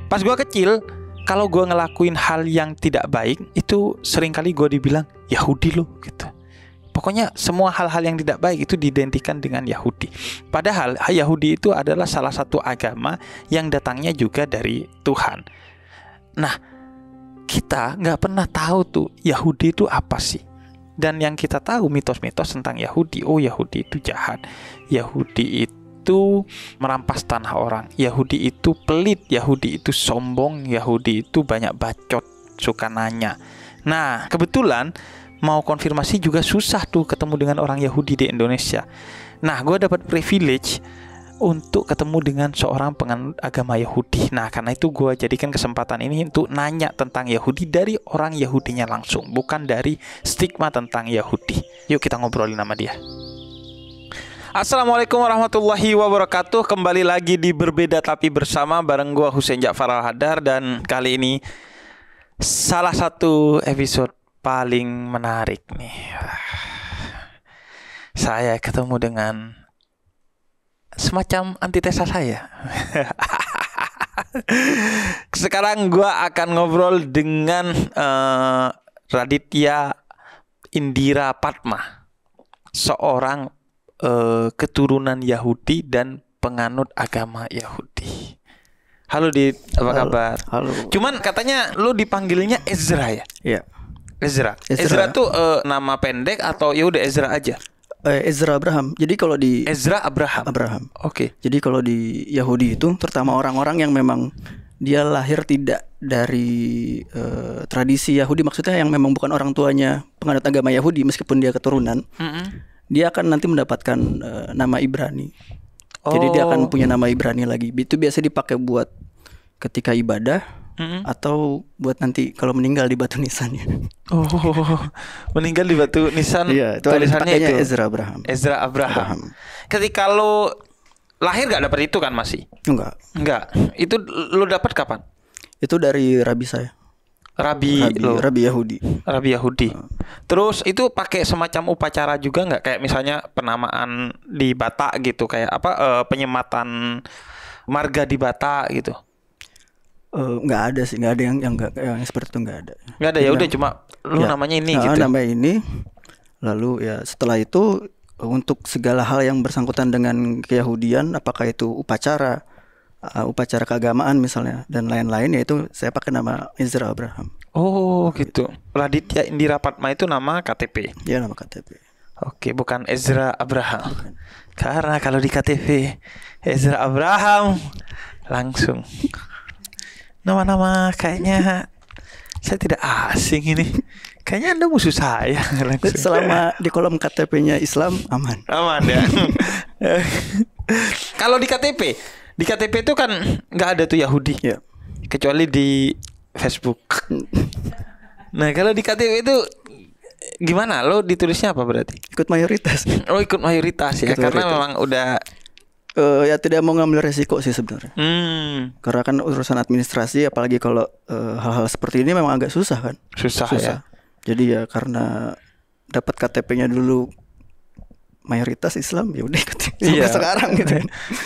Pas gue kecil, kalau gue ngelakuin hal yang tidak baik, itu seringkali gue dibilang Yahudi lo gitu. Pokoknya semua hal-hal yang tidak baik itu diidentikan dengan Yahudi. Padahal Yahudi itu adalah salah satu agama yang datangnya juga dari Tuhan. Nah, kita nggak pernah tahu tuh Yahudi itu apa sih. Dan yang kita tahu mitos-mitos tentang Yahudi, oh Yahudi itu jahat, Yahudi itu merampas tanah orang, Yahudi itu pelit, Yahudi itu sombong, Yahudi itu banyak bacot, suka nanya. Nah, kebetulan mau konfirmasi juga susah tuh ketemu dengan orang Yahudi di Indonesia. Nah, gue dapat privilege untuk ketemu dengan seorang penganut agama Yahudi. Nah, karena itu gue jadikan kesempatan ini untuk nanya tentang Yahudi dari orang Yahudinya langsung, bukan dari stigma tentang Yahudi. Yuk kita ngobrolin sama dia. Assalamualaikum warahmatullahi wabarakatuh. Kembali lagi di Berbeda Tapi Bersama bareng gue Husein Ja'far Al-Hadar. Dan kali ini salah satu episode paling menarik nih. Saya ketemu dengan semacam antitesa saya. Sekarang gue akan ngobrol dengan Raditya Indira Padma, seorang keturunan Yahudi dan penganut agama Yahudi. Halo Dit, apa kabar? Halo. Cuman katanya lu dipanggilnya Ezra ya? Iya. Ezra tuh nama pendek atau ya udah Ezra aja? Ezra Abraham. Jadi kalau di Ezra Abraham. Oke. Jadi kalau di Yahudi itu terutama orang-orang yang memang dia lahir tidak dari tradisi Yahudi, maksudnya yang memang bukan orang tuanya penganut agama Yahudi meskipun dia keturunan, dia akan nanti mendapatkan nama Ibrani. Jadi dia akan punya nama Ibrani lagi. Itu biasa dipakai buat ketika ibadah atau buat nanti kalau meninggal di batu nisannya. Oh, meninggal di batu nisan. Iya, itu tulisannya itu Ezra Abraham. Ezra Abraham. Ketika lo lahir gak dapat itu kan masih? Enggak. Itu lo dapat kapan? Itu dari rabi saya. Rabi Yahudi. Rabi Yahudi. Terus itu pakai semacam upacara juga nggak? Kayak misalnya penamaan di Batak gitu, kayak apa penyematan marga di Batak gitu? Nggak ada sih, nggak ada yang seperti itu, nggak ada. Nggak ada, ya udah cuma lu namanya ini gitu. Namanya ini. Lalu ya setelah itu untuk segala hal yang bersangkutan dengan keyahudian, apakah itu upacara keagamaan misalnya dan lain-lain, yaitu saya pakai nama Ezra Abraham. Oh gitu. Raditya Indira Padma itu nama KTP. Ya, nama KTP. Oke, bukan Ezra Abraham. Bukan. Karena kalau di KTP Ezra Abraham langsung nama-nama kayaknya saya tidak asing ini. Kayaknya Anda musuh saya. Selama di kolom KTP-nya Islam aman. Aman ya. Kalau di KTP itu kan nggak ada tuh Yahudi, ya, kecuali di Facebook. Nah kalau di KTP itu gimana? Lo ditulisnya apa berarti? Ikut mayoritas. Oh, ikut mayoritas ya, karena memang udah ya tidak mau ngambil resiko sih sebenarnya. Karena kan urusan administrasi, apalagi kalau hal-hal seperti ini memang agak susah kan. Susah. Ya. Jadi ya karena dapat KTP-nya dulu mayoritas Islam, ya udah ikut sampai sekarang gitu.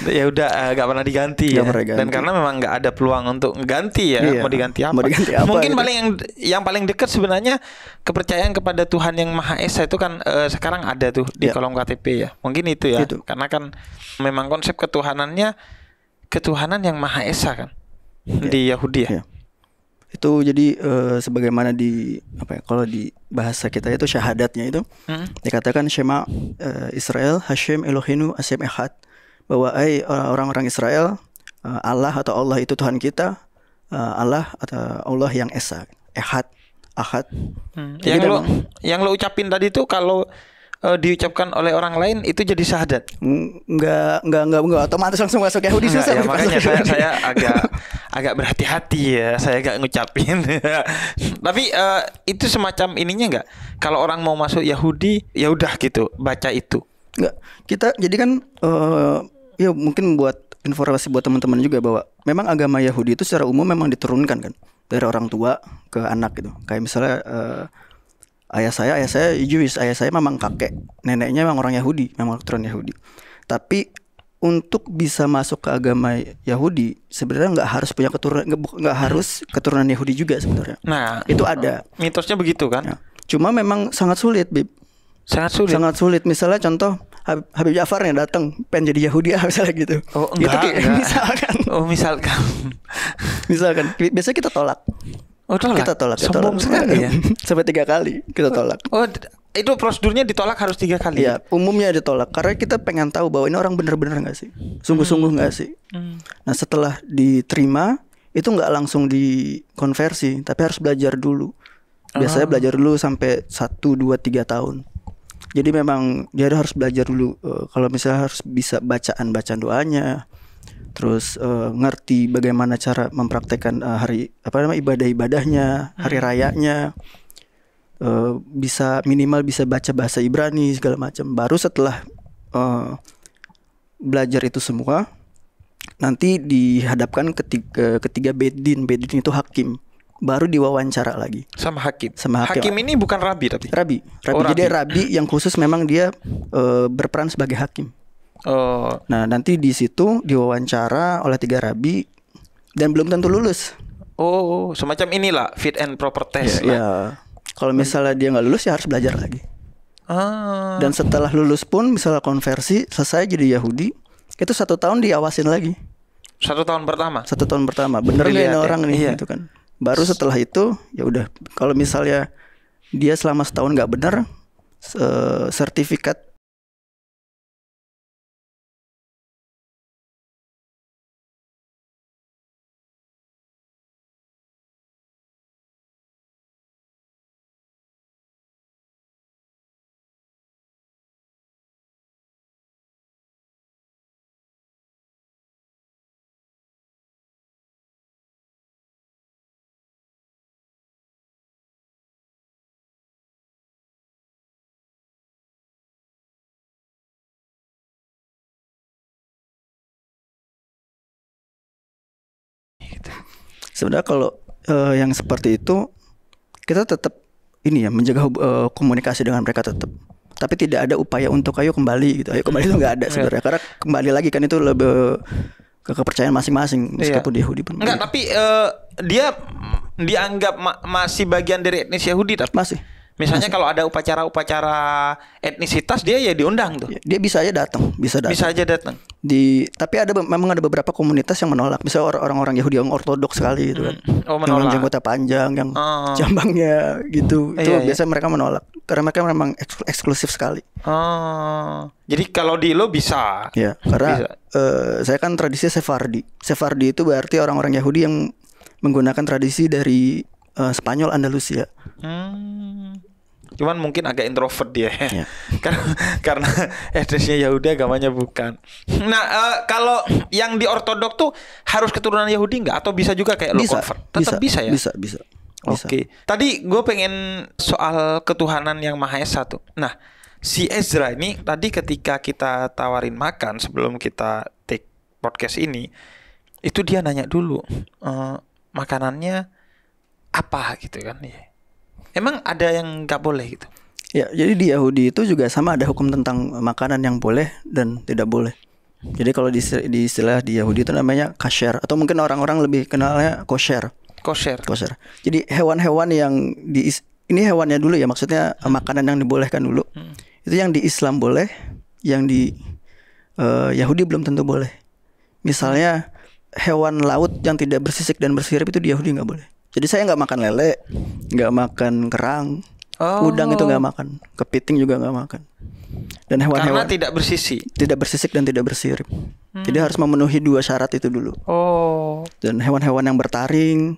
Ya udah gak pernah diganti ya. Dan karena memang nggak ada peluang untuk ganti ya. Mau diganti apa? Mungkin gitu. yang paling dekat sebenarnya kepercayaan kepada Tuhan yang Maha Esa itu kan sekarang ada tuh di kolom KTP ya. Mungkin itu ya. Karena kan memang konsep ketuhanan yang Maha Esa kan di Yahudi ya. Itu jadi sebagaimana kalau di bahasa kita itu syahadatnya itu dikatakan Shema Israel Hashem Elohenu Hashem Echad, bahwa orang-orang Israel, Allah atau Allah itu Tuhan kita, Allah atau Allah yang Esa, Echad, Ahad. Yang lo ucapin tadi itu kalau diucapkan oleh orang lain itu jadi syahadat? Enggak otomatis langsung masuk Yahudi, susah. Ya, makanya saya agak berhati-hati ya, saya agak ngucapin. Tapi itu semacam ininya enggak? Kalau orang mau masuk Yahudi, ya udah gitu, baca itu. Enggak. Kita jadi kan ya mungkin buat informasi buat teman-teman juga bahwa memang agama Yahudi itu secara umum memang diturunkan kan dari orang tua ke anak gitu. Kayak misalnya ayah saya Jewish, ayah saya memang kakek neneknya memang orang Yahudi, memang keturunan Yahudi. Tapi untuk bisa masuk ke agama Yahudi sebenarnya nggak harus punya keturunan, nggak harus keturunan Yahudi juga sebenarnya. Nah, Itu ada. mitosnya begitu kan? Ya. Cuma memang sangat sulit, Bib. Sangat sulit. Sangat sulit. Misalnya contoh Habib Ja'far yang datang pengen jadi Yahudi misalnya gitu. Oh, Itu enggak. misalkan. Oh, misalkan. Misalkan biasanya kita tolak. Oh, tolak. Kita tolak. Sombong sekali ya. Sampai 3 kali kita tolak. Oh, itu prosedurnya ditolak harus 3 kali. Iya, umumnya ditolak karena kita pengen tahu bahwa ini orang benar-benar nggak sih, sungguh-sungguh nggak sih. Nah, setelah diterima itu nggak langsung dikonversi, tapi harus belajar dulu. Biasanya belajar dulu sampai 1, 2, 3 tahun. Jadi memang dia harus belajar dulu. Kalau misalnya harus bisa bacaan doanya, terus ngerti bagaimana cara mempraktekkan ibadah-ibadahnya, hari rayanya. Bisa minimal bisa baca bahasa Ibrani segala macam. Baru setelah belajar itu semua, nanti dihadapkan ketiga bedin. Bedin itu hakim. Baru diwawancara lagi Sama hakim. sama hakim. Hakim ini bukan rabi tapi. Rabi. Oh, Jadi rabi. rabi yang khusus memang dia berperan sebagai hakim. Oh, Nah, nanti di situ diwawancara oleh 3 rabi dan belum tentu lulus. oh, semacam inilah fit and proper test lah. Ya, kalau misalnya dia nggak lulus ya harus belajar lagi. Ah. Dan setelah lulus pun misalnya konversi selesai jadi Yahudi, itu 1 tahun diawasin lagi. 1 tahun pertama. 1 tahun pertama bener nggak ini Dilihat ya. orang nih Iya. gitu kan. Baru setelah itu ya udah, kalau misalnya dia selama setahun nggak benar, sertifikat sebenarnya kalau yang seperti itu kita tetap ini ya menjaga komunikasi dengan mereka tetap. Tapi tidak ada upaya untuk ayo kembali gitu. Ayo kembali itu nggak ada sebenarnya. Karena kembali lagi kan itu lebih ke kepercayaan masing-masing meskipun di Yahudi pun. Enggak, tapi dia dianggap masih bagian dari etnis Yahudi tapi. Masih. Misalnya kalau ada upacara-upacara etnisitas dia ya diundang tuh. Dia bisa aja datang, bisa aja datang. Tapi memang ada beberapa komunitas yang menolak. Misalnya orang-orang Yahudi yang ortodoks sekali gitu kan. Oh, yang menolak. jenggotnya panjang, yang jambangnya gitu. Itu Iya. biasanya mereka menolak karena mereka memang eksklusif sekali. Oh. Jadi kalau di lo bisa. Ya, karena saya kan tradisi Sephardi. Sephardi itu berarti orang-orang Yahudi yang menggunakan tradisi dari Spanyol Andalusia. Cuman mungkin agak introvert dia Ya. karena etnisnya Yahudi agamanya bukan. Nah, kalau yang di ortodok tuh harus keturunan Yahudi nggak? Atau bisa juga kayak lo convert? Tetap bisa ya? Bisa. Oke. Tadi gue pengen soal ketuhanan yang Maha Esa tuh. Nah, si Ezra ini tadi ketika kita tawarin makan sebelum kita take podcast ini, itu dia nanya dulu makanannya apa gitu kan? Emang ada yang nggak boleh gitu? Ya, jadi di Yahudi itu juga sama, ada hukum tentang makanan yang boleh dan tidak boleh. Jadi kalau di istilah di Yahudi itu namanya kasher, atau mungkin orang-orang lebih kenalnya kosher. Kosher. Jadi hewan-hewan yang ini hewannya dulu ya, maksudnya makanan yang dibolehkan dulu. Itu yang di Islam boleh, yang di Yahudi belum tentu boleh. Misalnya hewan laut yang tidak bersisik dan bersirip itu di Yahudi nggak boleh. Jadi saya nggak makan lele, nggak makan kerang, udang itu nggak makan, kepiting juga nggak makan. Dan hewan-hewan karena tidak bersisik dan tidak bersirip. Jadi harus memenuhi 2 syarat itu dulu. Dan hewan-hewan yang bertaring,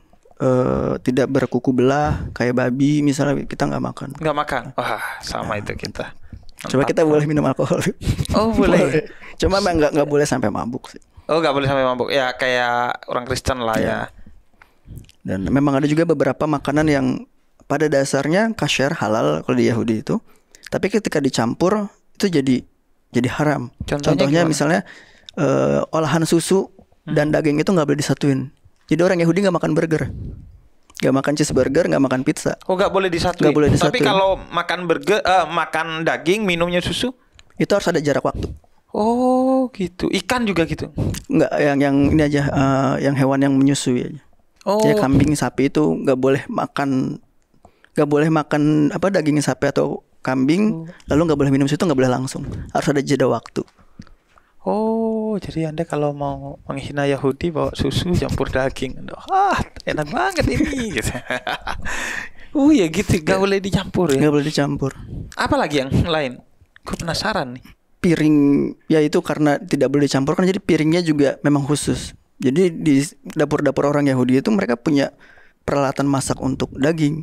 tidak berkuku belah, kayak babi misalnya, kita nggak makan. Nggak makan. Wah, sama itu kita. Coba kita boleh minum alkohol. Oh, boleh. Cuma nggak boleh sampai mabuk sih. Oh, nggak boleh sampai mabuk. Ya kayak orang Kristen lah ya. Dan memang ada juga beberapa makanan yang pada dasarnya kasher, halal kalau di Yahudi itu, tapi ketika dicampur itu jadi haram. Contohnya misalnya olahan susu dan daging itu nggak boleh disatuin. Jadi orang Yahudi nggak makan burger, nggak makan cheeseburger, nggak makan pizza. Oh, nggak boleh disatuin. Nggak boleh disatuin. Tapi kalau makan burger, makan daging, minumnya susu, itu harus ada jarak waktu. Oh gitu. Ikan juga gitu. Enggak, yang ini aja, yang hewan yang menyusui aja. Oh. Ya kambing, sapi itu nggak boleh makan apa daging sapi atau kambing, lalu nggak boleh minum susu, nggak boleh langsung, harus ada jeda waktu. Oh, jadi Anda kalau mau menghina Yahudi bawa susu campur daging. Enak banget ini gitu. Oh ya gitu, gak boleh dicampur ya. Nggak boleh dicampur. Apalagi yang lain? Gue penasaran nih. Piring ya itu karena tidak boleh dicampur kan, jadi piringnya juga memang khusus. Jadi di dapur-dapur orang Yahudi itu mereka punya peralatan masak untuk daging,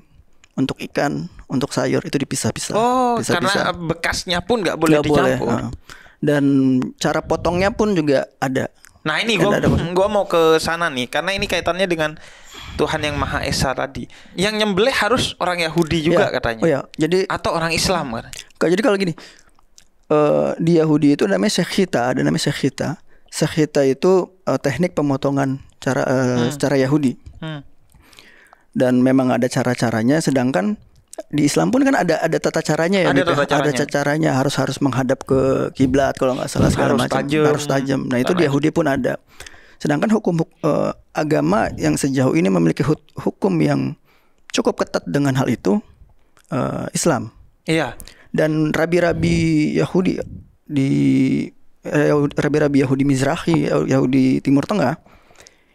untuk ikan, untuk sayur, itu dipisah-pisah. Oh, Pisah-pisah. karena bekasnya pun gak boleh Nggak boleh, dicampur. Dan cara potongnya pun juga ada. Nah ini Kan ada. gua mau ke sana nih, karena ini kaitannya dengan Tuhan yang Maha Esa tadi. Yang nyembelih harus orang Yahudi juga Ya. katanya. Oh ya, jadi Atau orang Islam kan? jadi kalau gini, di Yahudi itu namanya shechita, ada namanya shechita. Shechita itu teknik pemotongan secara Yahudi. Hmm. Dan memang ada cara-caranya, sedangkan di Islam pun kan ada tata caranya ya. Ada Bip, ya. tata caranya. Ada caranya, harus menghadap ke kiblat kalau nggak salah, segala Harus macam. tajam. Harus tajam. Nah, itu di Yahudi pun ada. Sedangkan hukum agama yang sejauh ini memiliki hukum yang cukup ketat dengan hal itu, Islam. Iya. Dan rabi-rabi Yahudi rabi-rabi Yahudi Mizrahi, Yahudi Timur Tengah,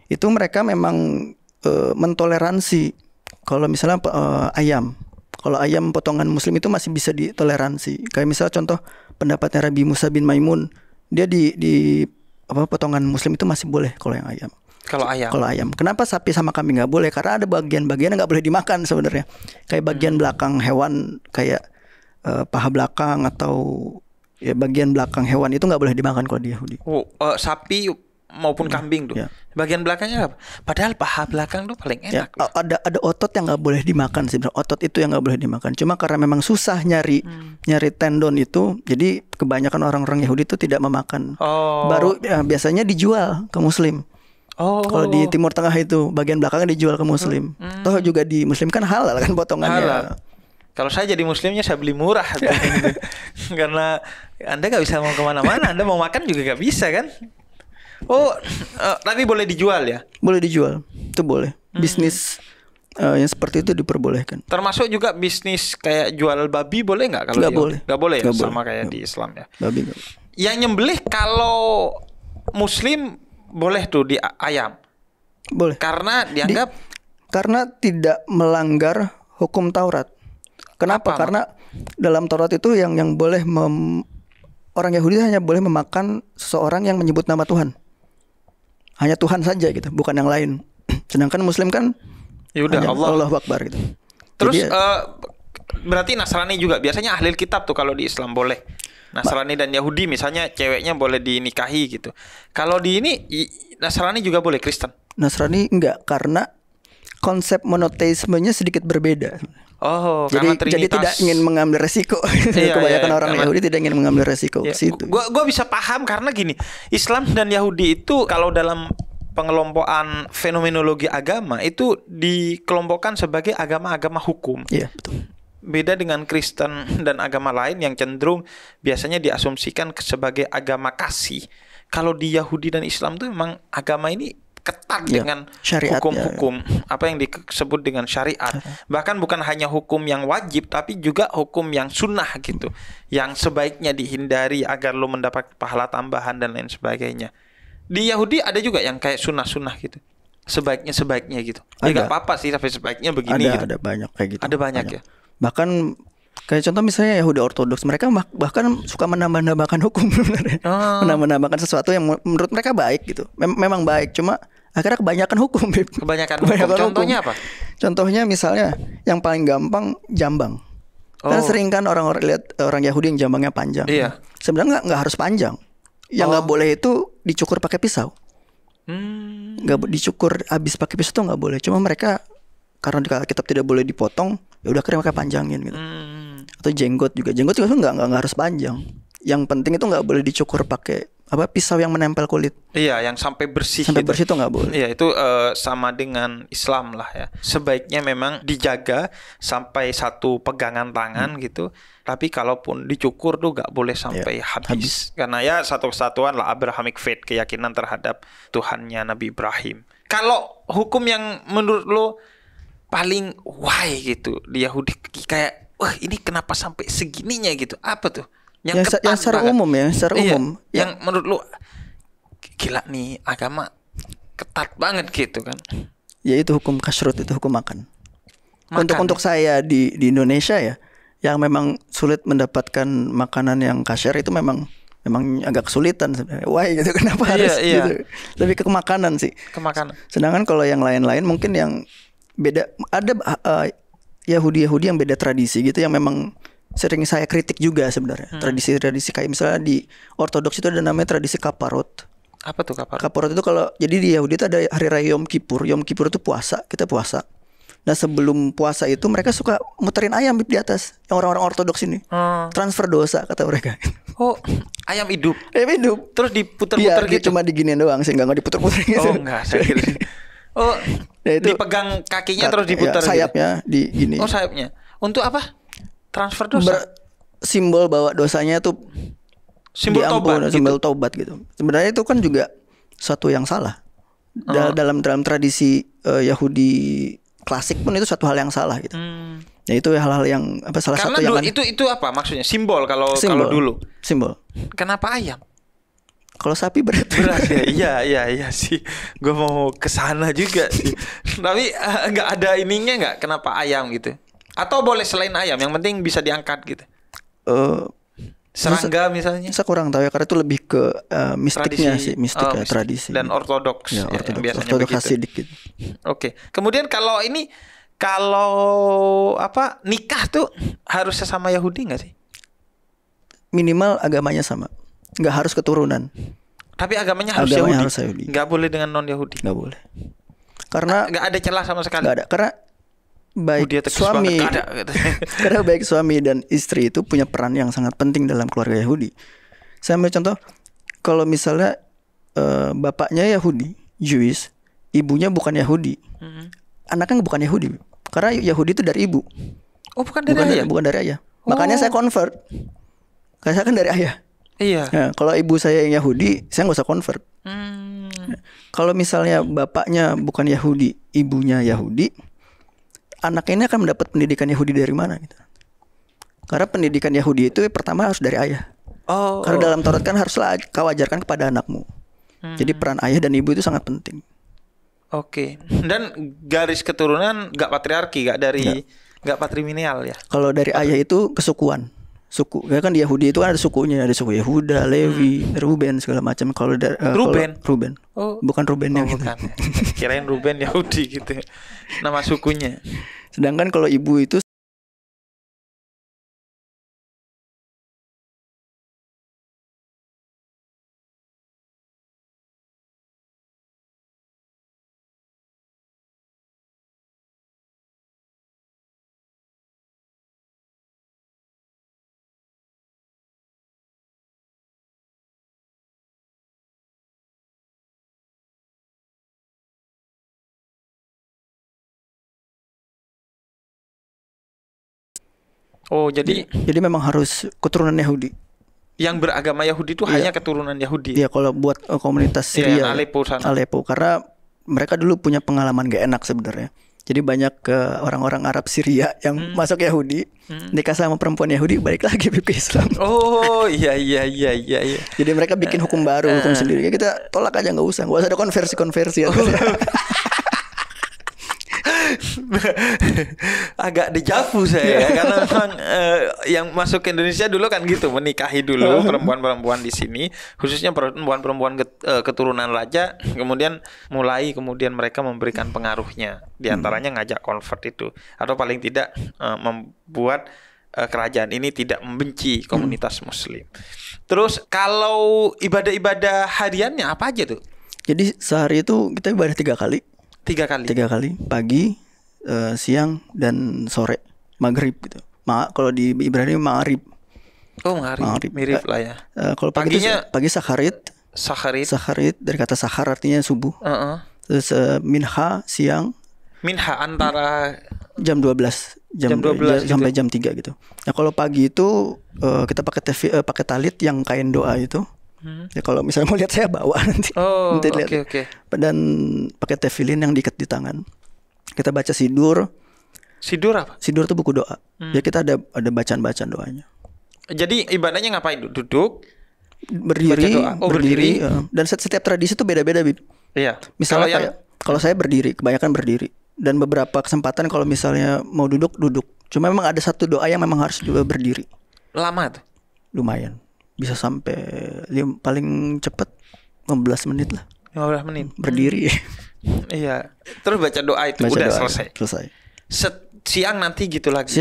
itu mereka memang mentoleransi kalau misalnya ayam. Kalau ayam potongan Muslim itu masih bisa ditoleransi. Kayak misalnya contoh pendapatnya Rabi Musa bin Maimun, dia di potongan Muslim itu masih boleh kalau yang ayam. Kalau ayam. Kalau ayam. Kenapa sapi sama kambing nggak boleh? Karena ada bagian-bagian yang nggak boleh dimakan sebenarnya. Kayak bagian belakang hewan, kayak paha belakang atau ya bagian belakang hewan itu nggak boleh dimakan kalau di Yahudi. Sapi maupun kambing tuh. Ya. Bagian belakangnya apa? Padahal paha belakang tuh paling Ya, enak. ada otot yang nggak boleh dimakan sih. Otot itu yang nggak boleh dimakan. Cuma karena memang susah nyari tendon itu, jadi kebanyakan orang-orang Yahudi itu tidak memakan. Oh. Baru ya, biasanya dijual ke Muslim. Oh. Kalau di Timur Tengah itu bagian belakangnya dijual ke Muslim. Toh juga di Muslim kan halal kan potongannya. Halal. Kalau saya jadi Muslimnya saya beli murah gitu. Karena Anda nggak bisa mau kemana-mana, Anda mau makan juga nggak bisa kan? Oh, tapi boleh dijual ya? Boleh dijual, itu boleh. Bisnis yang seperti itu diperbolehkan. Termasuk juga bisnis kayak jual babi boleh nggak kalau Nggak di- boleh. Nggak boleh ya, Nggak sama boleh. kayak Nggak di Islam ya. Babi nggak. Yang nyembelih kalau Muslim boleh tuh di ayam, Boleh. karena dianggap Karena tidak melanggar hukum Taurat. Kenapa? Apa, Karena dalam Taurat itu yang boleh orang Yahudi hanya boleh memakan seseorang yang menyebut nama Tuhan. Hanya Tuhan saja gitu, bukan yang lain. Sedangkan Muslim kan ya udah hanya Allah. Allahu Akbar gitu. Terus Jadi, berarti Nasrani juga biasanya ahli kitab tuh kalau di Islam boleh. Nasrani dan Yahudi misalnya ceweknya boleh dinikahi gitu. Kalau di ini Nasrani juga boleh, Kristen. Nasrani enggak, karena konsep monoteismenya sedikit berbeda. Oh, karena Jadi Trinitas. tidak ingin mengambil resiko. Iya, Kebanyakan iya, orang karena- Yahudi tidak ingin mengambil resiko Ya, ke situ. gua bisa paham karena gini, Islam dan Yahudi itu kalau dalam pengelompokan fenomenologi agama itu dikelompokkan sebagai agama-agama hukum. Iya, betul. Beda dengan Kristen dan agama lain yang cenderung biasanya diasumsikan sebagai agama kasih. Kalau di Yahudi dan Islam tuh memang agama ini ketat Ya, dengan syariat, hukum-hukum apa yang disebut dengan syariat. Bahkan bukan hanya hukum yang wajib tapi juga hukum yang sunnah gitu, yang sebaiknya dihindari agar lo mendapat pahala tambahan dan lain sebagainya. Di Yahudi ada juga yang kayak sunnah-sunnah gitu, sebaiknya gitu. Ya Ada. nggak apa-apa sih tapi sebaiknya begini gitu. Ada banyak kayak gitu. Ada banyak ya. Bahkan kayak contoh misalnya Yahudi Ortodoks, mereka bahkan suka menambah-nambahkan hukum sebenarnya. Oh. Menambah-nambahkan sesuatu yang menurut mereka baik gitu. Memang baik, cuma akhirnya kebanyakan hukum, Bib. Kebanyakan hukum. Contohnya apa? Contohnya misalnya yang paling gampang jambang. Karena Oh. sering kan orang lihat orang Yahudi yang jambangnya panjang. Iya. Sebenarnya nggak harus panjang. Yang nggak boleh itu dicukur pakai pisau. Nggak dicukur habis pakai pisau tuh nggak boleh. Cuma mereka karena di Alkitab tidak boleh dipotong, ya udah akhirnya mereka panjangin gitu. Atau jenggot juga nggak harus panjang. Yang penting itu nggak boleh dicukur pakai pisau yang menempel kulit. Iya, yang sampai bersih. Sampai gitu. bersih itu nggak boleh. Iya, itu sama dengan Islam lah ya. Sebaiknya memang dijaga sampai satu pegangan tangan gitu. Tapi kalaupun dicukur tuh nggak boleh sampai habis. Karena ya satu kesatuan lah, Abrahamic faith, keyakinan terhadap Tuhannya Nabi Ibrahim. Kalau hukum yang menurut lo paling why gitu di Yahudi, kayak wah ini kenapa sampai segininya gitu, apa tuh? Yang secara banget. umum ya, secara umum. Yang menurut lu gila nih agama ketat banget gitu kan? Yaitu hukum kashrut, itu hukum makan. Untuk saya di Indonesia ya, yang memang sulit mendapatkan makanan yang kasher itu memang agak kesulitan sebenarnya. Why gitu, kenapa harus gitu? Lebih ke makanan sih. Ke makanan. Sedangkan kalau yang lain-lain mungkin yang beda, ada Yahudi yang beda tradisi gitu yang memang sering saya kritik juga sebenarnya. Tradisi-tradisi kayak misalnya di Ortodoks itu ada namanya tradisi kaparot. Apa tuh kaparot? Kaparot itu kalau jadi di Yahudi itu ada hari raya Yom Kippur. Yom Kippur itu puasa, kita puasa. Nah sebelum puasa itu mereka suka muterin ayam di atas. Yang orang-orang Ortodoks ini transfer dosa kata mereka. Oh, ayam hidup. Ayam hidup. Terus diputer-puter gitu. Cuma diginiin doang sih, nggak diputer-puter gitu. Oh enggak, saya kira. Oh, ya itu dipegang kakinya terus diputer sayapnya gitu. Di gini. Oh, sayapnya. Untuk apa? Transfer dosa. Simbol bahwa dosanya tuh simbol tobat, simbol tobat gitu. Sebenarnya itu kan juga satu yang salah. Dalam tradisi Yahudi klasik pun itu satu hal yang salah gitu. Ya itu hal-hal yang salah karena satu yang itu apa maksudnya? Simbol kalau dulu. Simbol. Kenapa ayam? Kalau sapi berat ya. Iya sih. Gue mau kesana juga sih. Tapi nggak ada ininya nggak? Kenapa ayam gitu? Atau boleh selain ayam? Yang penting bisa diangkat gitu. Serangga misalnya? Saya kurang tahu ya, karena itu lebih ke mistiknya sih, tradisi. Dan ortodoks. Ya, ortodoks, biasanya ortodoks begitu. Hasidik gitu. Oke. Kemudian kalau nikah tuh harus sesama Yahudi nggak sih? Minimal agamanya sama. Nggak harus keturunan. Tapi agamanya harus Yahudi. Nggak boleh dengan non Yahudi. Nggak boleh. Karena nggak ada celah sama sekali. Nggak ada. Karena karena baik suami dan istri itu punya peran yang sangat penting dalam keluarga Yahudi. Saya ambil contoh, kalau misalnya bapaknya Yahudi, Jewish, ibunya bukan Yahudi, anaknya bukan Yahudi. Karena Yahudi itu dari ibu. Oh, bukan dari ayah. Bukan dari ayah. Makanya saya convert. Karena saya kan dari ayah. Iya. Nah, kalau ibu saya yang Yahudi, saya nggak usah convert. Kalau misalnya bapaknya bukan Yahudi, ibunya Yahudi, anak ini akan mendapat pendidikan Yahudi dari mana gitu. Karena pendidikan Yahudi itu pertama harus dari ayah. Karena dalam Taurat kan haruslah kau ajarkan kepada anakmu. Jadi peran ayah dan ibu itu sangat penting. Oke. Dan garis keturunan nggak patriarki, nggak patrilineal ya. Kalau dari ayah itu kesukuan. Suku. Ya kan di Yahudi itu kan ada sukunya, ada suku Yehuda, Levi, Ruben segala macam. Kalau dari Ruben. Oh, bukan Ruben yang itu. Kirain Ruben Yahudi gitu. Nama sukunya. Sedangkan kalau ibu itu Oh, jadi memang harus keturunan Yahudi. Yang beragama Yahudi itu hanya keturunan Yahudi. Iya, kalau buat komunitas Syria, Aleppo karena mereka dulu punya pengalaman gak enak sebenarnya. Jadi banyak ke orang-orang Arab Syria yang masuk Yahudi, nikah sama perempuan Yahudi, balik lagi ke Islam. Oh, iya. Jadi mereka bikin hukum baru, hukum sendiri. Ya kita tolak aja, nggak usah ada konversi. Agak dejavu saya karena memang yang masuk ke Indonesia dulu kan gitu, menikahi dulu perempuan-perempuan di sini, khususnya perempuan-perempuan keturunan raja, kemudian mereka memberikan pengaruhnya, diantaranya ngajak convert itu, atau paling tidak membuat kerajaan ini tidak membenci komunitas Muslim. Terus kalau ibadah-ibadah hariannya apa aja tuh? Jadi sehari itu kita ibadah 3 kali. 3 kali. Pagi, siang, dan sore. Maghrib gitu. Kalau di Ibrani Maghrib. Oh, Maghrib. Mirip lah ya. Kalau pagi sakharit, Saharit dari kata sahar artinya subuh. Terus minha siang. Minha antara jam 12 sampai jam 3 gitu. Nah, kalau pagi itu kita pakai talit yang kain doa itu. Ya kalau misalnya mau lihat saya bawa nanti. Nanti lihat. Oke. Dan pakai tefilin yang diikat di tangan. Kita baca sidur. Sidur apa? Sidur itu buku doa. Ya kita ada bacaan-bacaan doanya. Jadi ibadahnya ngapain? Duduk, berdiri, berdiri. Dan setiap tradisi itu beda-beda. Iya. Misalnya kalau saya berdiri, kebanyakan berdiri. Dan beberapa kesempatan kalau misalnya mau duduk. Cuma memang ada satu doa yang memang harus juga berdiri. Lama tuh? Lumayan. Bisa sampai paling cepat 15 menit lah. 15 menit. Berdiri. Iya. Terus baca doa itu udah selesai. Siang nanti gitu lagi.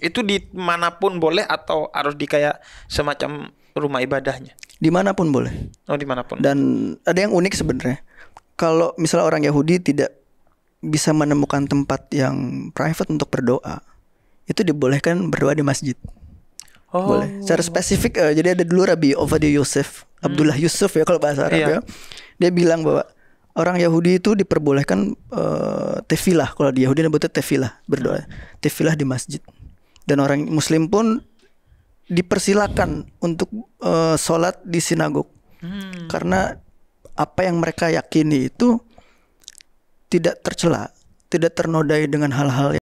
Itu di manapun boleh atau harus di kayak semacam rumah ibadahnya? Dimanapun boleh. Dimanapun. Dan ada yang unik sebenarnya. Kalau misalnya orang Yahudi tidak bisa menemukan tempat yang private untuk berdoa, itu dibolehkan berdoa di masjid. Boleh. Secara spesifik, jadi ada dulu Rabbi Ovadia Yosef, Abdullah Yusuf ya kalau bahasa Arab ya. Dia bilang bahwa orang Yahudi itu diperbolehkan tefilah. Kalau di Yahudi namanya tefilah, berdoa. Tefilah di masjid. Dan orang Muslim pun dipersilakan untuk sholat di sinagog. Karena apa yang mereka yakini itu tidak tercela, tidak ternodai dengan hal-hal yang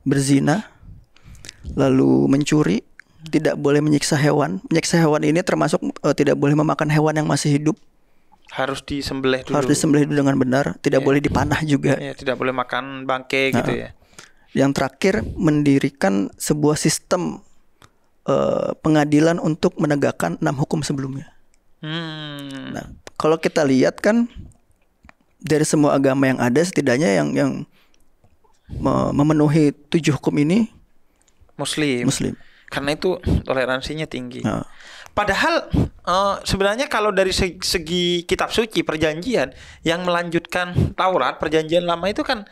berzina, lalu mencuri, tidak boleh menyiksa hewan. Menyiksa hewan ini termasuk tidak boleh memakan hewan yang masih hidup. Harus disembelih dulu. Harus disembelih dulu dengan benar. Tidak boleh dipanah juga. Tidak boleh makan bangkai gitu ya. Yang terakhir, mendirikan sebuah sistem pengadilan untuk menegakkan 6 hukum sebelumnya. Nah, kalau kita lihat kan dari semua agama yang ada, setidaknya yang memenuhi 7 hukum ini Muslim. Karena itu toleransinya tinggi. Padahal sebenarnya kalau dari segi kitab suci perjanjian yang melanjutkan Taurat, perjanjian lama itu kan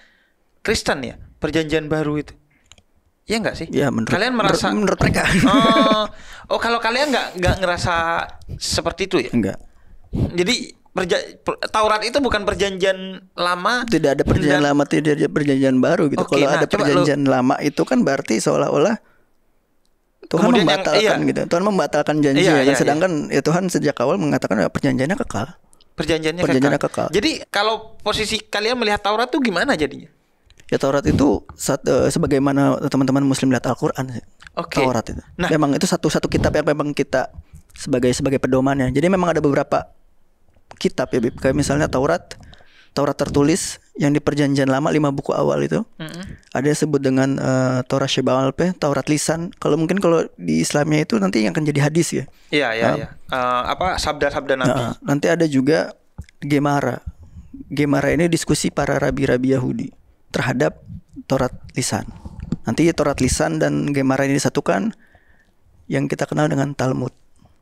Kristen ya, perjanjian baru itu. Iya enggak sih? Ya, kalian merasa menurut mereka. Kalau kalian enggak ngerasa seperti itu ya? Enggak. Jadi Taurat itu bukan perjanjian lama. Tidak ada perjanjian lama, tidak ada perjanjian baru gitu. Kalau ada perjanjian lama itu kan berarti seolah-olah Tuhan membatalkan gitu. Tuhan membatalkan janji. Sedangkan ya Tuhan sejak awal mengatakan perjanjiannya kekal. Perjanjiannya kekal. Jadi kalau posisi kalian melihat Taurat itu gimana jadinya? Ya Taurat itu sebagaimana teman-teman Muslim lihat Al-Quran. Taurat itu. Memang itu satu kitab yang memang kita sebagai pedomannya. Jadi memang ada beberapa kitab ya, kayak misalnya Taurat tertulis yang di Perjanjian Lama 5 buku awal itu ada yang sebut dengan Torah Sheba'al Peh, Taurat lisan. Kalau di Islamnya itu nanti yang akan jadi hadis ya. Iya. Apa sabda-sabda Nabi. Nanti ada juga Gemara. Gemara ini diskusi para rabi-rabi Yahudi terhadap Taurat lisan. Nanti Taurat lisan dan Gemara ini disatukan yang kita kenal dengan Talmud.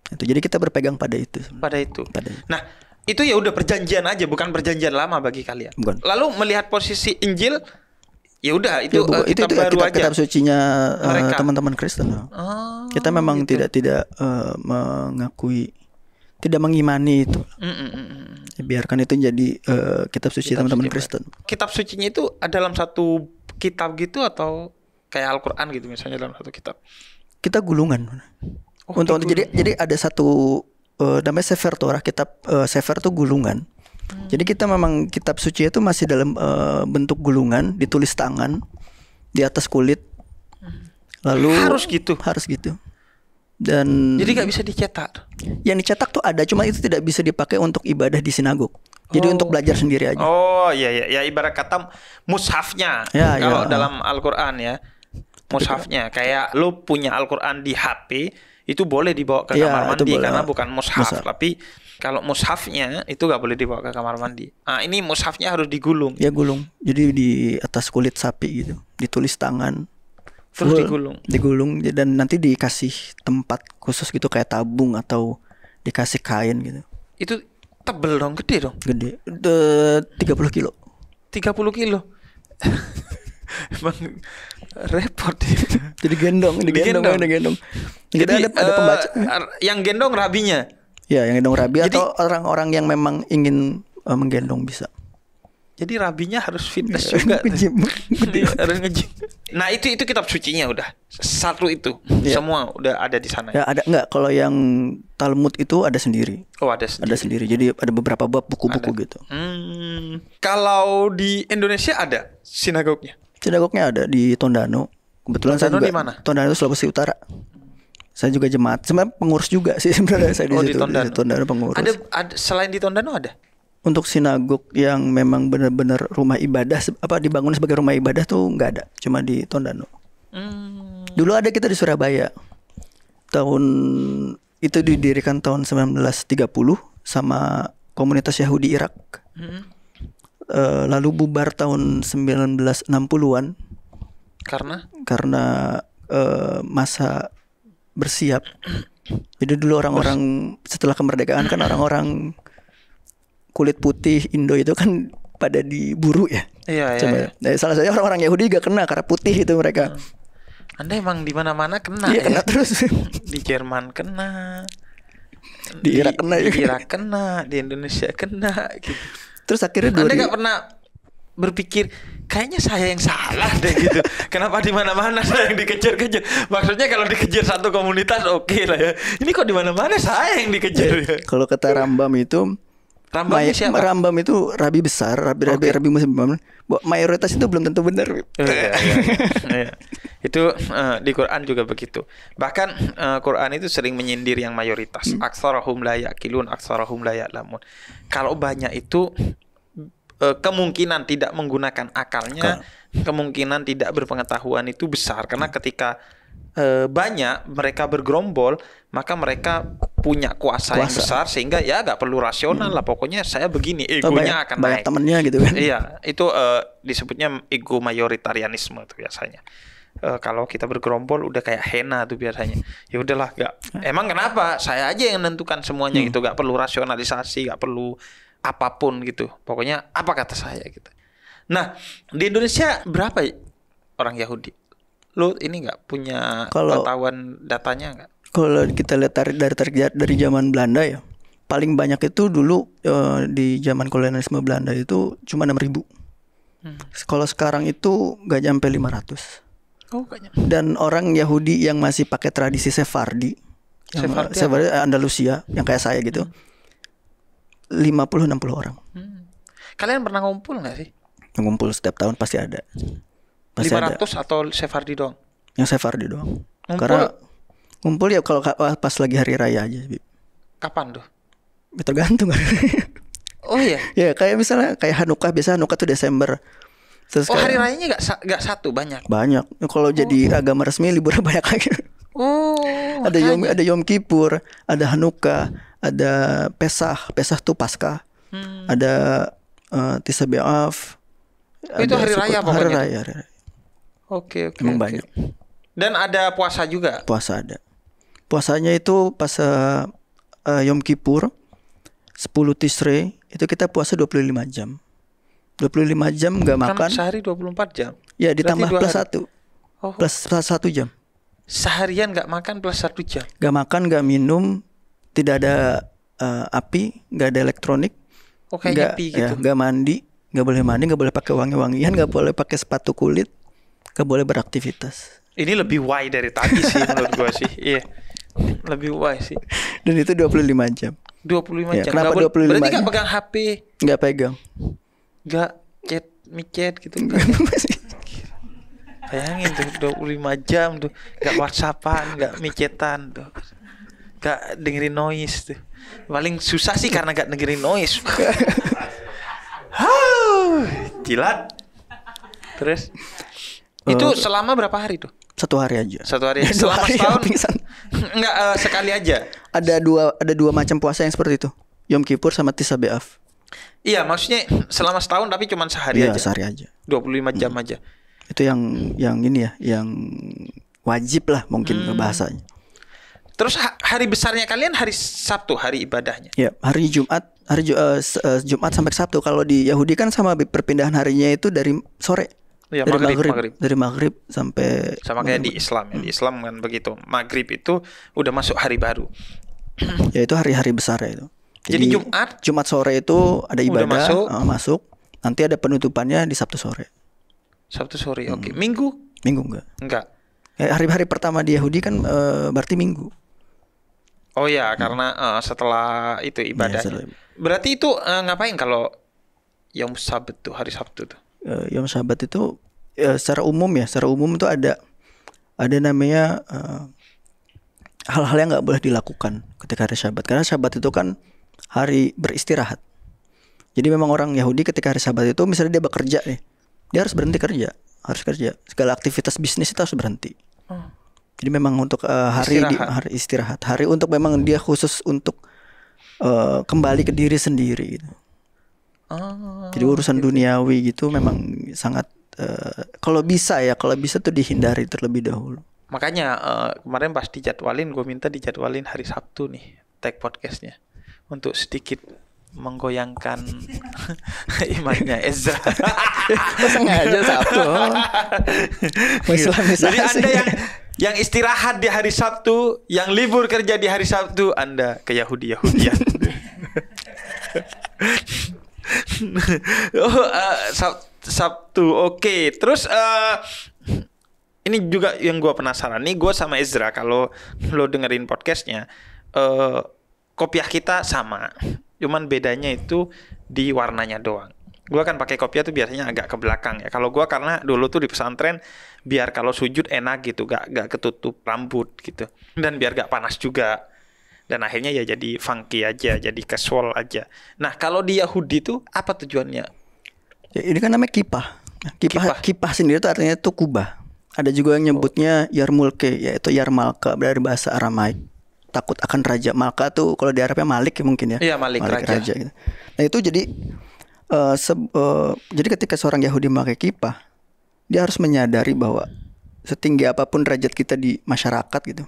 Itu jadi kita berpegang pada itu. Pada itu. Nah, itu ya udah perjanjian aja, bukan perjanjian lama bagi kalian. Bukan. Lalu melihat posisi Injil, ya udah itu kitab baru aja. Kitab sucinya teman-teman Kristen. Kita memang gitu. tidak mengakui, tidak mengimani itu. Ya, biarkan itu jadi kitab suci teman-teman Kristen. Kitab sucinya itu dalam satu kitab gitu atau kayak Al-Qur'an gitu misalnya dalam satu kitab? Kita gulungan. Jadi ada satu namanya Sefer Torah, kitab Sefer tuh gulungan. Jadi kita memang kitab suci itu masih dalam bentuk gulungan, ditulis tangan di atas kulit. Lalu harus gitu. Dan jadi nggak bisa dicetak. Yang dicetak tuh ada, cuma itu tidak bisa dipakai untuk ibadah di sinagog. Jadi untuk belajar sendiri aja. Oh iya ibarat kata mushafnya. Kalau dalam Al-Qur'an ya. Mushafnya kayak lu punya Al-Qur'an di HP itu boleh dibawa ke kamar mandi karena bukan mushaf. Tapi kalau mushafnya itu nggak boleh dibawa ke kamar mandi. Nah, ini mushafnya harus digulung. Ya gulung. Jadi di atas kulit sapi gitu, ditulis tangan. Terus digulung dan nanti dikasih tempat khusus gitu kayak tabung atau dikasih kain gitu. Itu tebel dong, gede dong. Gede. 30 kilo. 30 kilo. Emang repot ya. Jadi gendong. Jadi ada pembaca. Yang gendong rabinya. Ya, yang gendong rabi. Jadi, atau orang-orang yang memang ingin menggendong bisa. Jadi rabinya harus fitness juga. Harus nge-gym. Nah, itu kitab sucinya udah. Satu itu. Semua udah ada di sana. Ya, ada enggak? Kalau yang Talmud itu ada sendiri. Oh, ada sendiri. Ada sendiri. Jadi ada beberapa bab buku-buku gitu. Kalau di Indonesia ada sinagognya? Sinagognya ada di Tondano. Kebetulan Tondano saya juga di mana? Tondano, Sulawesi Utara. Saya juga jemaat. Sebenarnya pengurus juga sih sebenarnya saya di situ. Di Tondano pengurus. Ada selain di Tondano ada? Untuk sinagog yang memang benar-benar rumah ibadah dibangun sebagai rumah ibadah tuh nggak ada, cuma di Tondano. Dulu ada kita di Surabaya. Tahun itu didirikan tahun 1930 sama komunitas Yahudi Irak. Lalu bubar tahun 1960-an. Karena masa bersiap. Jadi dulu orang-orang setelah kemerdekaan kan orang-orang kulit putih Indo itu kan pada diburu ya. Iya. Nah, salah satunya orang-orang Yahudi juga kena karena putih itu mereka. Anda emang di mana-mana kena. Iya, kena terus. Di Jerman kena. Di Irak kena. Di Irak kena, di Indonesia kena gitu. Terus akhirnya Anda enggak pernah berpikir kayaknya saya yang salah deh gitu. Kenapa di mana-mana saya yang dikejar-kejar? Maksudnya kalau dikejar satu komunitas oke lah ya. Ini kok di mana-mana saya yang dikejar ya. Kalau kata Rambam itu siapa? Rambam itu rabi besar, rabi musim mayoritas itu belum tentu benar. Iya. Itu di Quran juga begitu. Bahkan Quran itu sering menyindir yang mayoritas. Aktsarahum la yaqilun, aktsarahum la ya'lamun. Kalau banyak itu kemungkinan tidak menggunakan akalnya, kemungkinan tidak berpengetahuan itu besar karena ketika banyak mereka bergerombol, maka mereka punya kuasa yang besar sehingga ya gak perlu rasional lah, pokoknya saya begini, egonya akan banyak naik. Temennya gitu kan. Iya, itu disebutnya ego mayoritarianisme itu biasanya. Kalau kita bergerombol udah kayak hena tuh biasanya. Ya udahlah, emang kenapa? Saya aja yang menentukan semuanya gitu, gak perlu rasionalisasi, gak perlu apapun gitu. Pokoknya apa kata saya gitu. Nah, di Indonesia berapa orang Yahudi? Lu ini nggak punya pengetahuan datanya nggak? Kalau kita lihat dari zaman Belanda ya, paling banyak itu dulu di zaman kolonialisme Belanda itu cuma 6.000. Kalau sekarang itu nggak nyampe 500. Oh, banyak. Dan orang Yahudi yang masih pakai tradisi Sefardi Andalusia yang kayak saya gitu, 50-60 orang. Kalian pernah ngumpul nggak sih? Ngumpul setiap tahun pasti ada. 500 atau Sefardi doang? Yang Sefardi doang. Karena ngumpul ya kalau pas lagi hari raya aja. Kapan tuh? Tergantung. Oh iya. Ya kayak misalnya kayak Hanukkah, biasa Hanukkah tuh Desember. Terus Oh, hari kayak rayanya nggak satu, banyak. banyak. Kalau jadi agama resmi liburnya banyak lagi. Oh, Ada Yom Kippur, ada Hanukkah, ada Pesach tuh Paskah. Ada Tisha B'Av. Itu hari raya pokoknya. Hari raya. Oke. Emang oke. banyak. Dan ada puasa juga. Puasa ada. Puasanya itu pas Yom Kippur 10 Tishrei itu kita puasa 25 jam. 25 jam nggak makan. Kan sehari 24 jam. Ya ditambah Berarti 2 plus hari. 1. Oh. Plus 1 jam. Seharian nggak makan plus 1 jam. Nggak makan, nggak minum, tidak ada api, nggak ada elektronik. Oh, kayak nggak nyepi gitu. nggak mandi, nggak boleh mandi, nggak boleh pakai wangi-wangian, nggak boleh pakai sepatu kulit, nggak boleh beraktivitas. Ini lebih why dari tadi sih menurut gua sih. Iya. Lebih why sih. Dan itu 25 jam. 25 Ya, jam. kenapa Nggak 25 berarti jam? nggak pegang HP, Nggak pegang. nggak micet gitu kan. Bayangin tuh 25 jam tuh nggak WhatsAppan, nggak micetan tuh. Nggak dengerin noise tuh. Paling susah sih karena nggak dengerin noise. Jilat. Terus itu selama berapa hari tuh? 1 hari aja. 1 hari aja. 2 Selama hari setahun? pingsan. Enggak, sekali aja. Ada dua macam puasa yang seperti itu. Yom Kippur sama Tisha B'Av. Iya, maksudnya selama setahun tapi cuma sehari Iya, aja. sehari aja. 25 jam aja. Itu yang ini ya, yang wajib lah mungkin bahasanya. Terus hari besarnya kalian hari Sabtu, hari ibadahnya. Ya, hari Jumat, Jumat sampai Sabtu. Kalau di Yahudi kan sama perpindahan harinya itu dari sore. Iya, Dari maghrib. Dari maghrib sampai Sama kayak di Islam ya. Di Islam kan begitu. Maghrib itu udah masuk hari baru. ya itu hari-hari besar ya itu. Jadi Jumat sore itu ada ibadah masuk. Nanti ada penutupannya di Sabtu sore. Sabtu sore, oke. Minggu? Minggu enggak. Enggak. Hari-hari pertama di Yahudi kan berarti Minggu. Oh ya, karena setelah itu ibadah. setelah- Berarti itu ngapain kalau Yom Sabat tuh, hari Sabtu tuh? Yom Sabat itu secara umum itu ada namanya hal-hal yang nggak boleh dilakukan ketika hari Sabat, karena Sabat itu kan hari beristirahat. Jadi memang orang Yahudi ketika hari Sabat itu misalnya dia bekerja nih, dia harus berhenti kerja, segala aktivitas bisnis itu harus berhenti. Jadi memang untuk hari istirahat, hari untuk memang dia khusus untuk kembali ke diri sendiri gitu. Jadi urusan duniawi gitu memang sangat kalau bisa tuh dihindari terlebih dahulu. Makanya kemarin pas dijadwalin, gue minta dijadwalin hari Sabtu nih tag podcastnya untuk sedikit menggoyangkan imannya Ezra. Sengaja Sabtu. Jadi Anda yang istirahat di hari Sabtu, yang libur kerja di hari Sabtu, Anda ke Yahudi-Yahudian. Sabtu, oke. Terus ini juga yang gue penasaran nih, gue sama Ezra kalau lo dengerin podcastnya, kopiah kita sama, cuman bedanya itu di warnanya doang. Gue kan pakai kopiah tuh biasanya agak ke belakang ya. Kalau gue karena dulu tuh di pesantren biar kalau sujud enak gitu, gak ketutup rambut gitu, dan biar gak panas juga. Dan akhirnya ya jadi funky aja, jadi casual aja. Nah kalau di Yahudi tuh apa tujuannya? Ya, ini kan namanya kipah. Kipah sendiri tuh artinya tuh kubah. Ada juga yang nyebutnya yarmulke, yaitu yarmalka dari bahasa Aramaik. Takut akan raja. Malka tuh kalau di Arabnya Malik ya mungkin ya. Iya, Malik raja gitu. Nah itu jadi jadi ketika seorang Yahudi memakai kipah, dia harus menyadari bahwa setinggi apapun derajat kita di masyarakat gitu,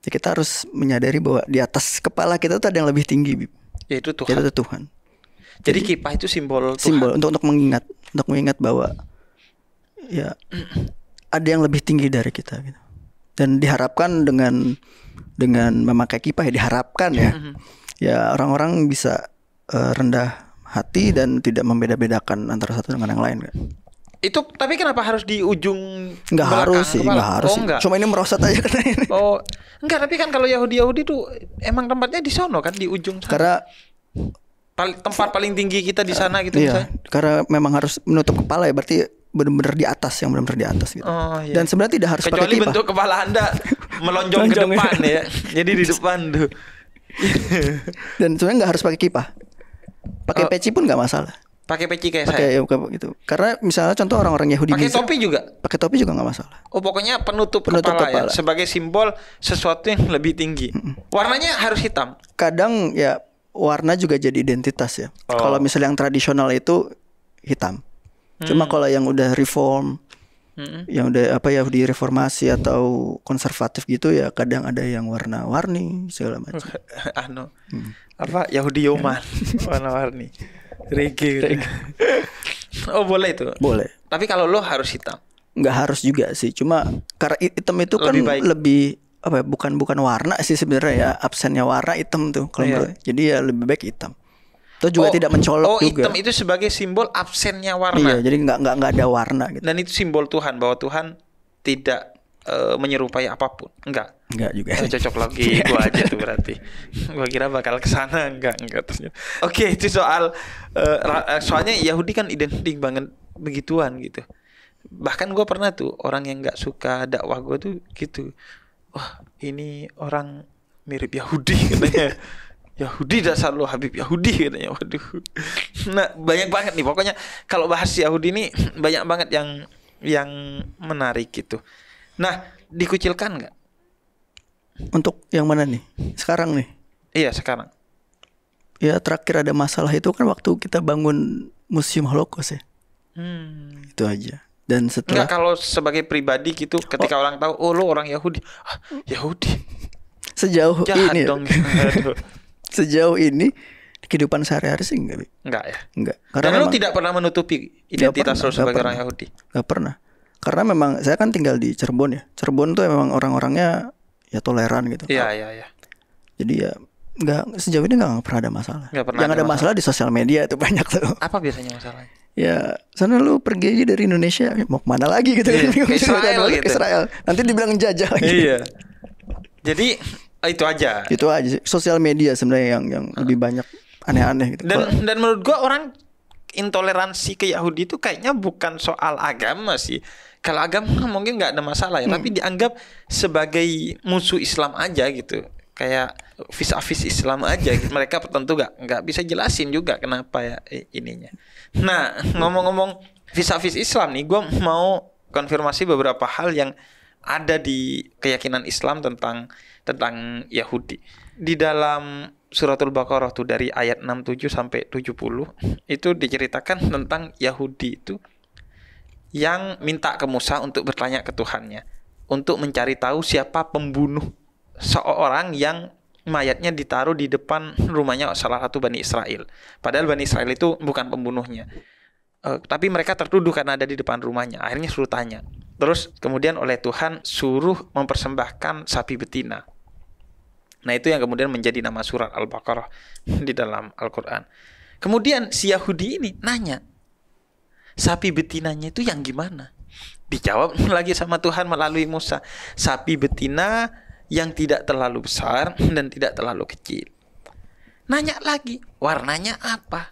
ya kita harus menyadari bahwa di atas kepala kita tuh ada yang lebih tinggi, yaitu Tuhan. Yaitu Tuhan. Jadi kipah itu simbol Tuhan. Simbol untuk mengingat bahwa ya ada yang lebih tinggi dari kita gitu. Dan diharapkan dengan memakai kipah ya diharapkan ya, ya orang-orang bisa rendah hati dan tidak membeda-bedakan antara satu dengan yang lain kan. Itu tapi kenapa harus di ujung Nggak harus sih. Enggak. Cuma ini merosot aja karena ini. Oh, enggak, tapi kan kalau Yahudi tuh emang tempatnya di sono kan, di ujung sana. Karena tempat paling tinggi kita di sana gitu iya, misalnya. karena memang harus menutup kepala ya, berarti benar-benar di atas gitu. Oh, iya. Dan sebenarnya tidak harus pakai kecuali kipah. bentuk kepala Anda melonjong ke depan ya. Jadi di depan tuh. Dan sebenarnya nggak harus pakai kipah. Pakai peci pun nggak masalah. Pakai peci kayak Pakai saya. gitu. Karena misalnya contoh orang-orang Yahudi Pakai bisa topi juga. pakai topi juga nggak masalah. Oh, pokoknya penutup Penutup kepala ya, kepala. sebagai simbol sesuatu yang lebih tinggi. Warnanya harus hitam. Kadang ya warna juga jadi identitas ya. Oh. Kalau misalnya yang tradisional itu hitam. Cuma kalau yang udah reform, yang udah Yahudi reformasi atau konservatif gitu ya, kadang ada yang warna-warni segala macam. Yahudi Yoman warna-warni. Reggae. Oh, boleh itu. Boleh. Tapi kalau lo harus hitam. Nggak harus juga sih. Cuma karena hitam itu kan Lebih baik. lebih bukan warna sih sebenarnya ya, absennya warna hitam tuh kalau menurut. Jadi ya lebih baik hitam. Itu juga tidak mencolok juga. Hitam itu sebagai simbol absennya warna. Iya, jadi nggak ada warna gitu. Dan itu simbol Tuhan, bahwa Tuhan tidak menyerupai apapun. Enggak juga. Cocok lagi gua aja tuh berarti. Gua kira bakal kesana, enggak ternyata. Oke, itu soalnya Yahudi kan identik banget begituan gitu. Bahkan gua pernah tuh orang yang nggak suka dakwah gua tuh gitu. Wah, ini orang mirip Yahudi katanya. Yahudi dasar lo Habib Yahudi katanya. Waduh. Nah, banyak banget nih pokoknya kalau bahas Yahudi ini banyak banget yang menarik gitu. Nah, dikucilkan nggak? Untuk yang mana nih? Sekarang nih? Iya, sekarang. Ya terakhir ada masalah itu kan waktu kita bangun Museum Holocaust ya. Itu aja. Dan setelah Enggak, kalau sebagai pribadi gitu ketika orang tahu lo orang Yahudi. Yahudi. Sejauh Jahat ini dong. Aduh. Sejauh ini kehidupan sehari-hari sih enggak. Enggak ya. Enggak. Dan lo tidak pernah menutupi identitas lo sebagai orang Yahudi. Enggak pernah. Karena memang saya kan tinggal di Cirebon ya. Cirebon tuh memang orang-orangnya ya toleran gitu. Iya. Jadi ya sejauh ini nggak pernah ada masalah. Yang ada masalah di sosial media itu banyak tuh. Apa biasanya masalahnya? Ya sana lu pergi aja dari Indonesia mau kemana lagi gitu kan? Ke Israel gitu. Israel. Nanti dibilang jajah lagi. Iya. Jadi itu aja. Itu aja sih. Sosial media sebenarnya yang lebih banyak aneh-aneh gitu. Dan menurut gua orang intoleransi ke Yahudi itu kayaknya bukan soal agama sih. Kalau agama mungkin nggak ada masalah ya, tapi dianggap sebagai musuh Islam aja gitu. Kayak vis-a-vis Islam aja gitu. Mereka tentu nggak bisa jelasin juga kenapa ya ininya. Nah, ngomong-ngomong vis-a-vis Islam nih, gue mau konfirmasi beberapa hal yang ada di keyakinan Islam tentang Yahudi. Di dalam Suratul Baqarah tuh dari ayat 67 sampai 70 itu diceritakan tentang Yahudi itu yang minta ke Musa untuk bertanya ke Tuhannya untuk mencari tahu siapa pembunuh seorang yang mayatnya ditaruh di depan rumahnya salah satu Bani Israel. Padahal Bani Israel itu bukan pembunuhnya. Tapi mereka tertuduh karena ada di depan rumahnya. Akhirnya suruh tanya. Terus kemudian oleh Tuhan suruh mempersembahkan sapi betina. Nah, itu yang kemudian menjadi nama surat Al-Baqarah di dalam Al-Quran. Kemudian si Yahudi ini nanya, sapi betinanya itu yang gimana? Dijawab lagi sama Tuhan melalui Musa, sapi betina yang tidak terlalu besar dan tidak terlalu kecil. Nanya lagi, warnanya apa?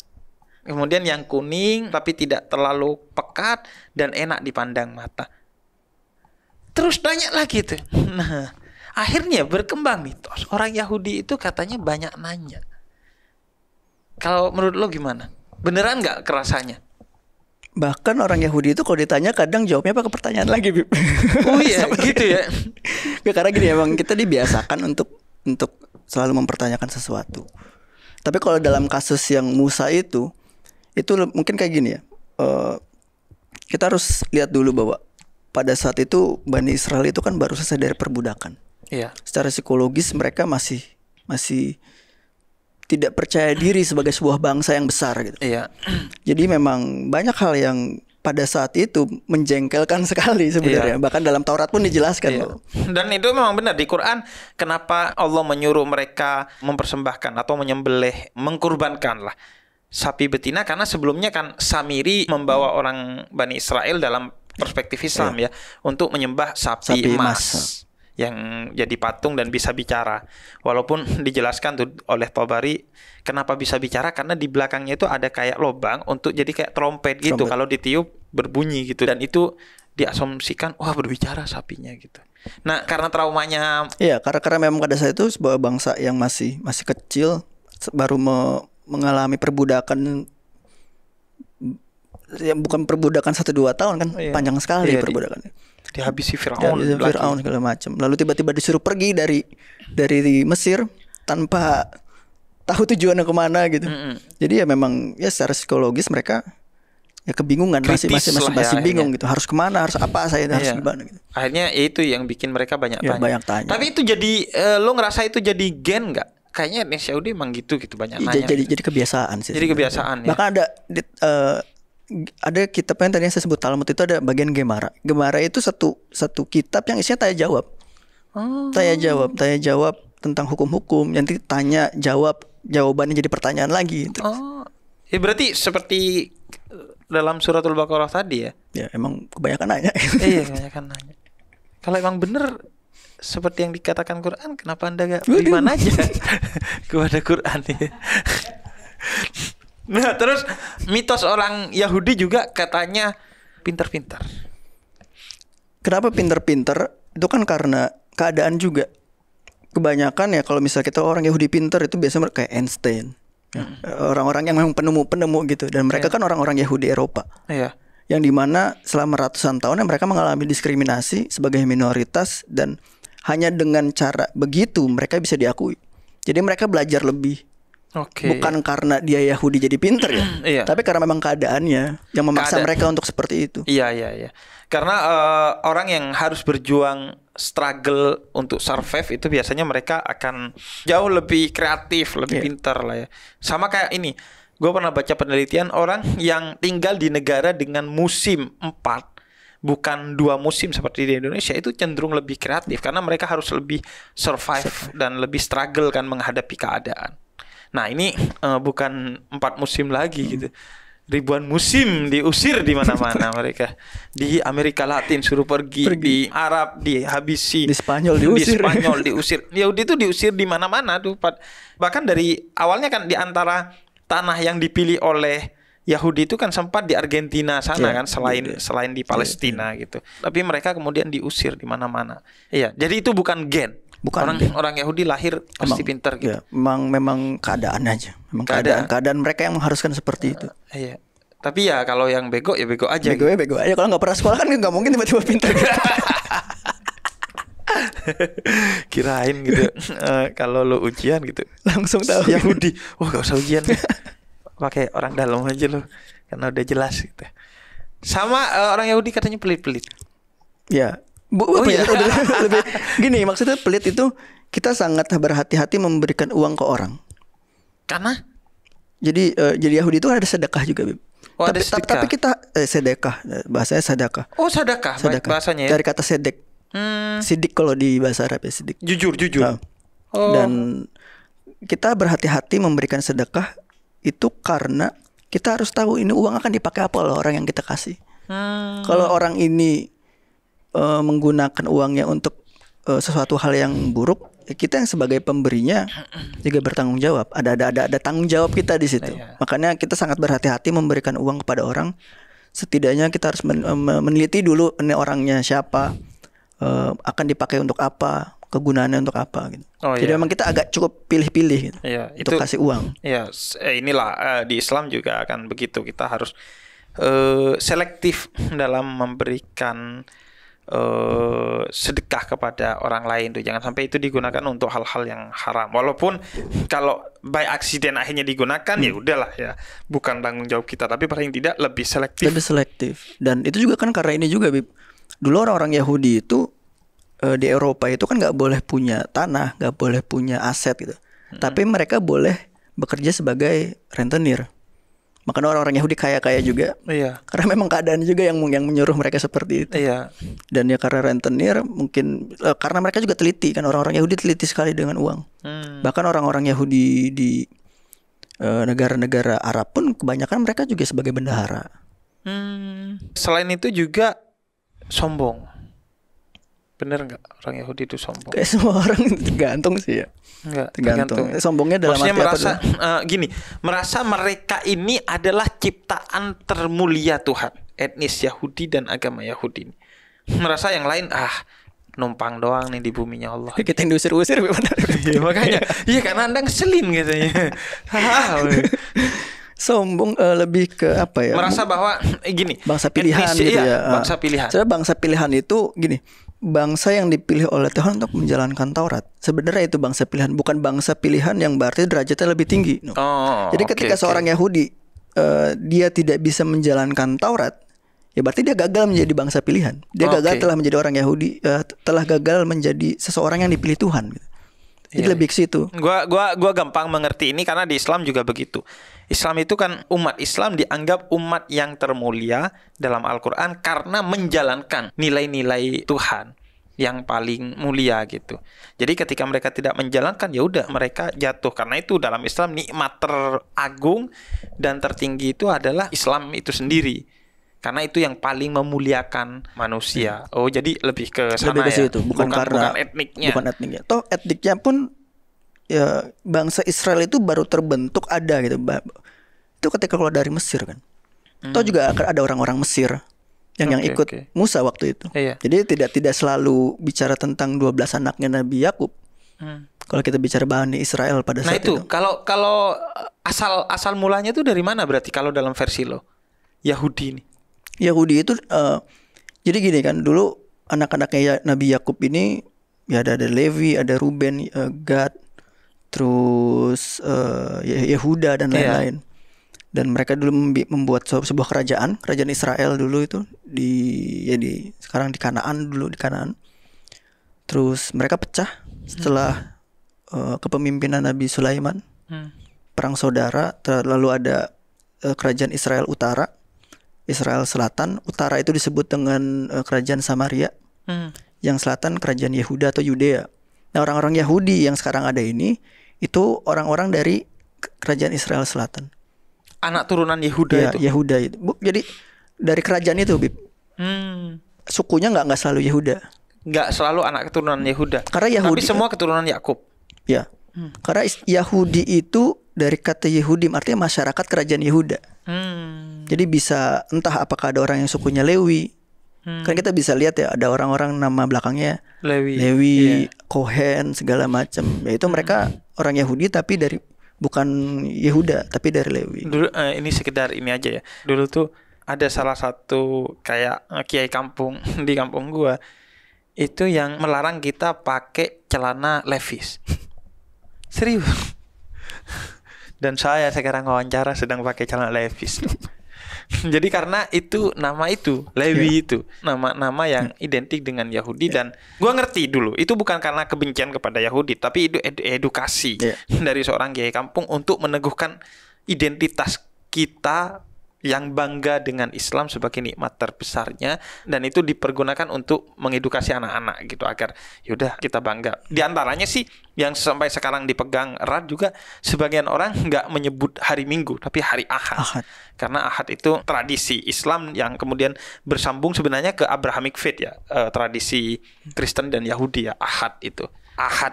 Kemudian yang kuning tapi tidak terlalu pekat dan enak dipandang mata. Terus nanya lagi tuh. Nah, akhirnya berkembang mitos. Orang Yahudi itu katanya banyak nanya. Kalau menurut lo gimana? Beneran nggak kerasanya? Bahkan orang Yahudi itu kalau ditanya kadang jawabnya pakai pertanyaan lagi, Bib. Oh iya, gitu ya. Karena gini emang kita dibiasakan untuk selalu mempertanyakan sesuatu. Tapi kalau dalam kasus yang Musa itu mungkin kayak gini ya. Kita harus lihat dulu bahwa pada saat itu Bani Israel itu kan baru selesai dari perbudakan. Iya. Secara psikologis mereka masih tidak percaya diri sebagai sebuah bangsa yang besar gitu. Iya. Jadi memang banyak hal yang pada saat itu menjengkelkan sekali sebenarnya. Iya. Bahkan dalam Taurat pun dijelaskan loh. Dan itu memang benar di Quran. Kenapa Allah menyuruh mereka mempersembahkan atau menyembelih, mengkurbankan lah sapi betina? Karena sebelumnya kan Samiri membawa orang Bani Israel dalam perspektif Islam ya untuk menyembah sapi emas yang jadi patung dan bisa bicara. Walaupun dijelaskan tuh oleh Tabari kenapa bisa bicara, karena di belakangnya itu ada kayak lubang untuk jadi kayak trompet gitu. Kalau ditiup berbunyi gitu, dan itu diasumsikan wah berbicara sapinya gitu. Nah, karena traumanya karena memang pada saat itu sebuah bangsa yang masih kecil baru mengalami perbudakan, ya bukan perbudakan 1-2 tahun kan, panjang sekali perbudakannya. Dihabisi Firaun segala macam. Lalu tiba-tiba disuruh pergi dari Mesir tanpa tahu tujuannya kemana gitu. Jadi ya memang ya secara psikologis mereka ya kebingungan, masih bingung gitu. Harus kemana, harus apa saya harus gimana gitu. Akhirnya itu yang bikin mereka banyak tanya. Tapi itu jadi lo ngerasa itu jadi gen nggak? Kayaknya Etnis Yahudi emang gitu banyak nanya. Jadi kebiasaan sih. Jadi kebiasaan ya. Bahkan ada kitab yang tadi yang saya sebut Talmud itu ada bagian Gemara. Gemara itu satu kitab yang isinya tanya jawab. Tanya jawab tentang hukum-hukum. Nanti tanya jawab, jawabannya jadi pertanyaan lagi gitu. Ya berarti seperti dalam suratul Baqarah tadi ya. Ya emang kebanyakan nanya. Iya, kebanyakan nanya. Kalau emang bener seperti yang dikatakan Quran, kenapa Anda gak beriman aja kepada Quran ya? Nah, terus mitos orang Yahudi juga katanya pintar-pintar. Kenapa pintar-pintar? Itu kan karena keadaan juga. Kebanyakan ya kalau misalnya kita orang Yahudi pintar itu biasanya kayak Einstein. Orang-orang yang memang penemu gitu. Dan mereka kan orang-orang Yahudi Eropa. Yang dimana selama ratusan tahun mereka mengalami diskriminasi sebagai minoritas. Dan hanya dengan cara begitu mereka bisa diakui. Jadi mereka belajar lebih. Bukan karena dia Yahudi jadi pinter ya, tapi karena memang keadaannya yang memaksa mereka untuk seperti itu. Iya. Karena orang yang harus berjuang, struggle untuk survive itu biasanya mereka akan jauh lebih kreatif, lebih pintar lah ya. Sama kayak ini, gue pernah baca penelitian orang yang tinggal di negara dengan musim 4, bukan 2 musim seperti di Indonesia, itu cenderung lebih kreatif karena mereka harus lebih survive dan lebih struggle kan menghadapi keadaan. Nah ini bukan 4 musim lagi gitu, ribuan musim diusir di mana-mana mereka. Di Amerika Latin suruh pergi. Di Arab dihabisi, di Spanyol diusir. Yahudi itu diusir di mana-mana tuh. Bahkan dari awalnya kan di antara tanah yang dipilih oleh Yahudi itu kan sempat di Argentina sana kan, selain di Palestina gitu. Tapi mereka kemudian diusir di mana-mana. Iya, jadi itu bukan gen. Orang Yahudi lahir pasti pintar gitu. Ya, memang keadaan aja. Memang keadaan mereka yang mengharuskan seperti itu. Iya. Tapi ya kalau yang bego ya bego aja. Bego aja. Kalau nggak pernah sekolah kan nggak mungkin tiba-tiba pintar. Kirain gitu. Kalau lo ujian gitu langsung tahu Yahudi. Gak usah ujian. Pakai orang dalam aja lo, karena udah jelas gitu. Sama orang Yahudi katanya pelit-pelit. Ya. Lebih gini, maksudnya pelit itu kita sangat berhati-hati memberikan uang ke orang. Karena jadi Yahudi itu ada sedekah juga, Bib. Tapi kita sedekah, bahasanya sedekah. Sedekah. Bahasanya ya. Dari kata sedek. Sidik kalau di bahasa Arab ya, sidik. Jujur. Nah, dan kita berhati-hati memberikan sedekah itu karena kita harus tahu ini uang akan dipakai apa oleh orang yang kita kasih. Kalau orang ini menggunakan uangnya untuk sesuatu hal yang buruk, kita yang sebagai pemberinya juga bertanggung jawab. Ada tanggung jawab kita di situ. Makanya kita sangat berhati-hati memberikan uang kepada orang. Setidaknya kita harus meneliti dulu ini orangnya siapa, akan dipakai untuk apa, kegunaannya untuk apa gitu. Jadi memang kita agak cukup pilih-pilih gitu, untuk kasih uang. Iya, inilah di Islam juga akan begitu. Kita harus selektif dalam memberikan sedekah kepada orang lain tuh. Jangan sampai itu digunakan untuk hal-hal yang haram. Walaupun kalau by accident akhirnya digunakan ya udahlah ya, bukan tanggung jawab kita, tapi paling tidak lebih selektif. Dan itu juga kan karena ini juga, Bib. Dulu orang-orang Yahudi itu di Eropa itu kan nggak boleh punya tanah, nggak boleh punya aset gitu. Tapi mereka boleh bekerja sebagai rentenir. Makanya orang-orang Yahudi kaya-kaya juga. Karena memang keadaan juga yang menyuruh mereka seperti itu. Dan ya karena rentenir mungkin karena mereka juga teliti kan, orang-orang Yahudi teliti sekali dengan uang. Bahkan orang-orang Yahudi di negara-negara Arab pun kebanyakan mereka juga sebagai bendahara. Selain itu juga sombong. Bener nggak orang Yahudi itu sombong? Kayak semua orang tergantung sih ya. Tergantung. Sombongnya dalam arti apa? Merasa mereka ini adalah ciptaan termulia Tuhan. Etnis Yahudi dan agama Yahudi ini. Merasa yang lain numpang doang nih di buminya Allah. Kita yang diusir-usir gimana? Iya, makanya. Iya, karena Anda ngeselin katanya. Sombong, lebih ke apa ya? Merasa bahwa gini, bangsa pilihan etnis, gitu iya, ya. bangsa pilihan. Sebenarnya bangsa pilihan itu gini, bangsa yang dipilih oleh Tuhan untuk menjalankan Taurat. Sebenarnya itu bangsa pilihan, bukan bangsa pilihan yang berarti derajatnya lebih tinggi. No. Jadi ketika seorang Yahudi dia tidak bisa menjalankan Taurat, ya berarti dia gagal menjadi bangsa pilihan. Dia gagal telah menjadi orang Yahudi, telah gagal menjadi seseorang yang dipilih Tuhan gitu. Jadi lebih ke situ. Gua gampang mengerti ini karena di Islam juga begitu. Islam itu kan umat Islam dianggap umat yang termulia dalam Al-Qur'an karena menjalankan nilai-nilai Tuhan yang paling mulia gitu. Jadi ketika mereka tidak menjalankan, ya udah mereka jatuh. Karena itu dalam Islam nikmat teragung dan tertinggi itu adalah Islam itu sendiri. Karena itu yang paling memuliakan manusia. Oh, jadi lebih ke sana lebih ke ya. situ, bukan etniknya. Bukan etniknya. Toh etniknya pun ya bangsa Israel itu baru terbentuk ada gitu. Itu ketika keluar dari Mesir kan. Toh juga akan ada orang-orang Mesir yang ikut Musa waktu itu. Jadi tidak selalu bicara tentang 12 anaknya Nabi Yakub. Kalau kita bicara Bani Israel pada saat itu. Nah itu kalau asal mulanya itu dari mana berarti kalau dalam versi lo? Yahudi ini. Yahudi itu jadi gini kan, dulu anak-anaknya Nabi Yakub ini ya ada Levi, ada Ruben, Gad, terus Yehuda dan lain-lain. Dan mereka dulu membuat sebuah kerajaan Israel dulu itu di sekarang di Kanaan, dulu di Kanaan. Terus mereka pecah setelah kepemimpinan Nabi Sulaiman. Perang saudara, lalu ada kerajaan Israel Utara, Israel Selatan. Utara itu disebut dengan kerajaan Samaria. Yang selatan kerajaan Yehuda atau Yudea. Nah, orang-orang Yahudi yang sekarang ada ini itu orang-orang dari kerajaan Israel Selatan. Anak turunan Yehuda ya, itu. Yehuda itu. Jadi dari kerajaan itu, Bib. Sukunya nggak selalu Yehuda. Nggak selalu anak keturunan Yehuda. Karena Yahudi, tapi semua keturunan Yakub. Ya. Karena Yahudi itu dari kata Yehudim, artinya masyarakat kerajaan Yehuda. Jadi bisa entah apakah ada orang yang sukunya Lewi. Kan kita bisa lihat ya, ada orang-orang nama belakangnya Lewi, Kohen, segala macam. Yaitu mereka orang Yahudi tapi dari bukan Yehuda tapi dari Lewi. Dulu ini sekedar ini aja ya. Dulu tuh ada salah satu kayak kiai kampung di kampung gua itu yang melarang kita pakai celana Levi's. Serius. Dan saya sekarang wawancara sedang pakai celana Levi's. Jadi karena itu nama itu Lewi itu nama yang identik dengan Yahudi. Dan gua ngerti dulu itu bukan karena kebencian kepada Yahudi, tapi itu edukasi dari seorang kiai kampung untuk meneguhkan identitas kita yang bangga dengan Islam sebagai nikmat terbesarnya, dan itu dipergunakan untuk mengedukasi anak-anak gitu agar yaudah kita bangga. Di antaranya sih yang sampai sekarang dipegang erat juga, sebagian orang nggak menyebut hari Minggu tapi hari Ahad. Karena Ahad itu tradisi Islam yang kemudian bersambung sebenarnya ke Abrahamic faith ya, tradisi Kristen dan Yahudi ya. Ahad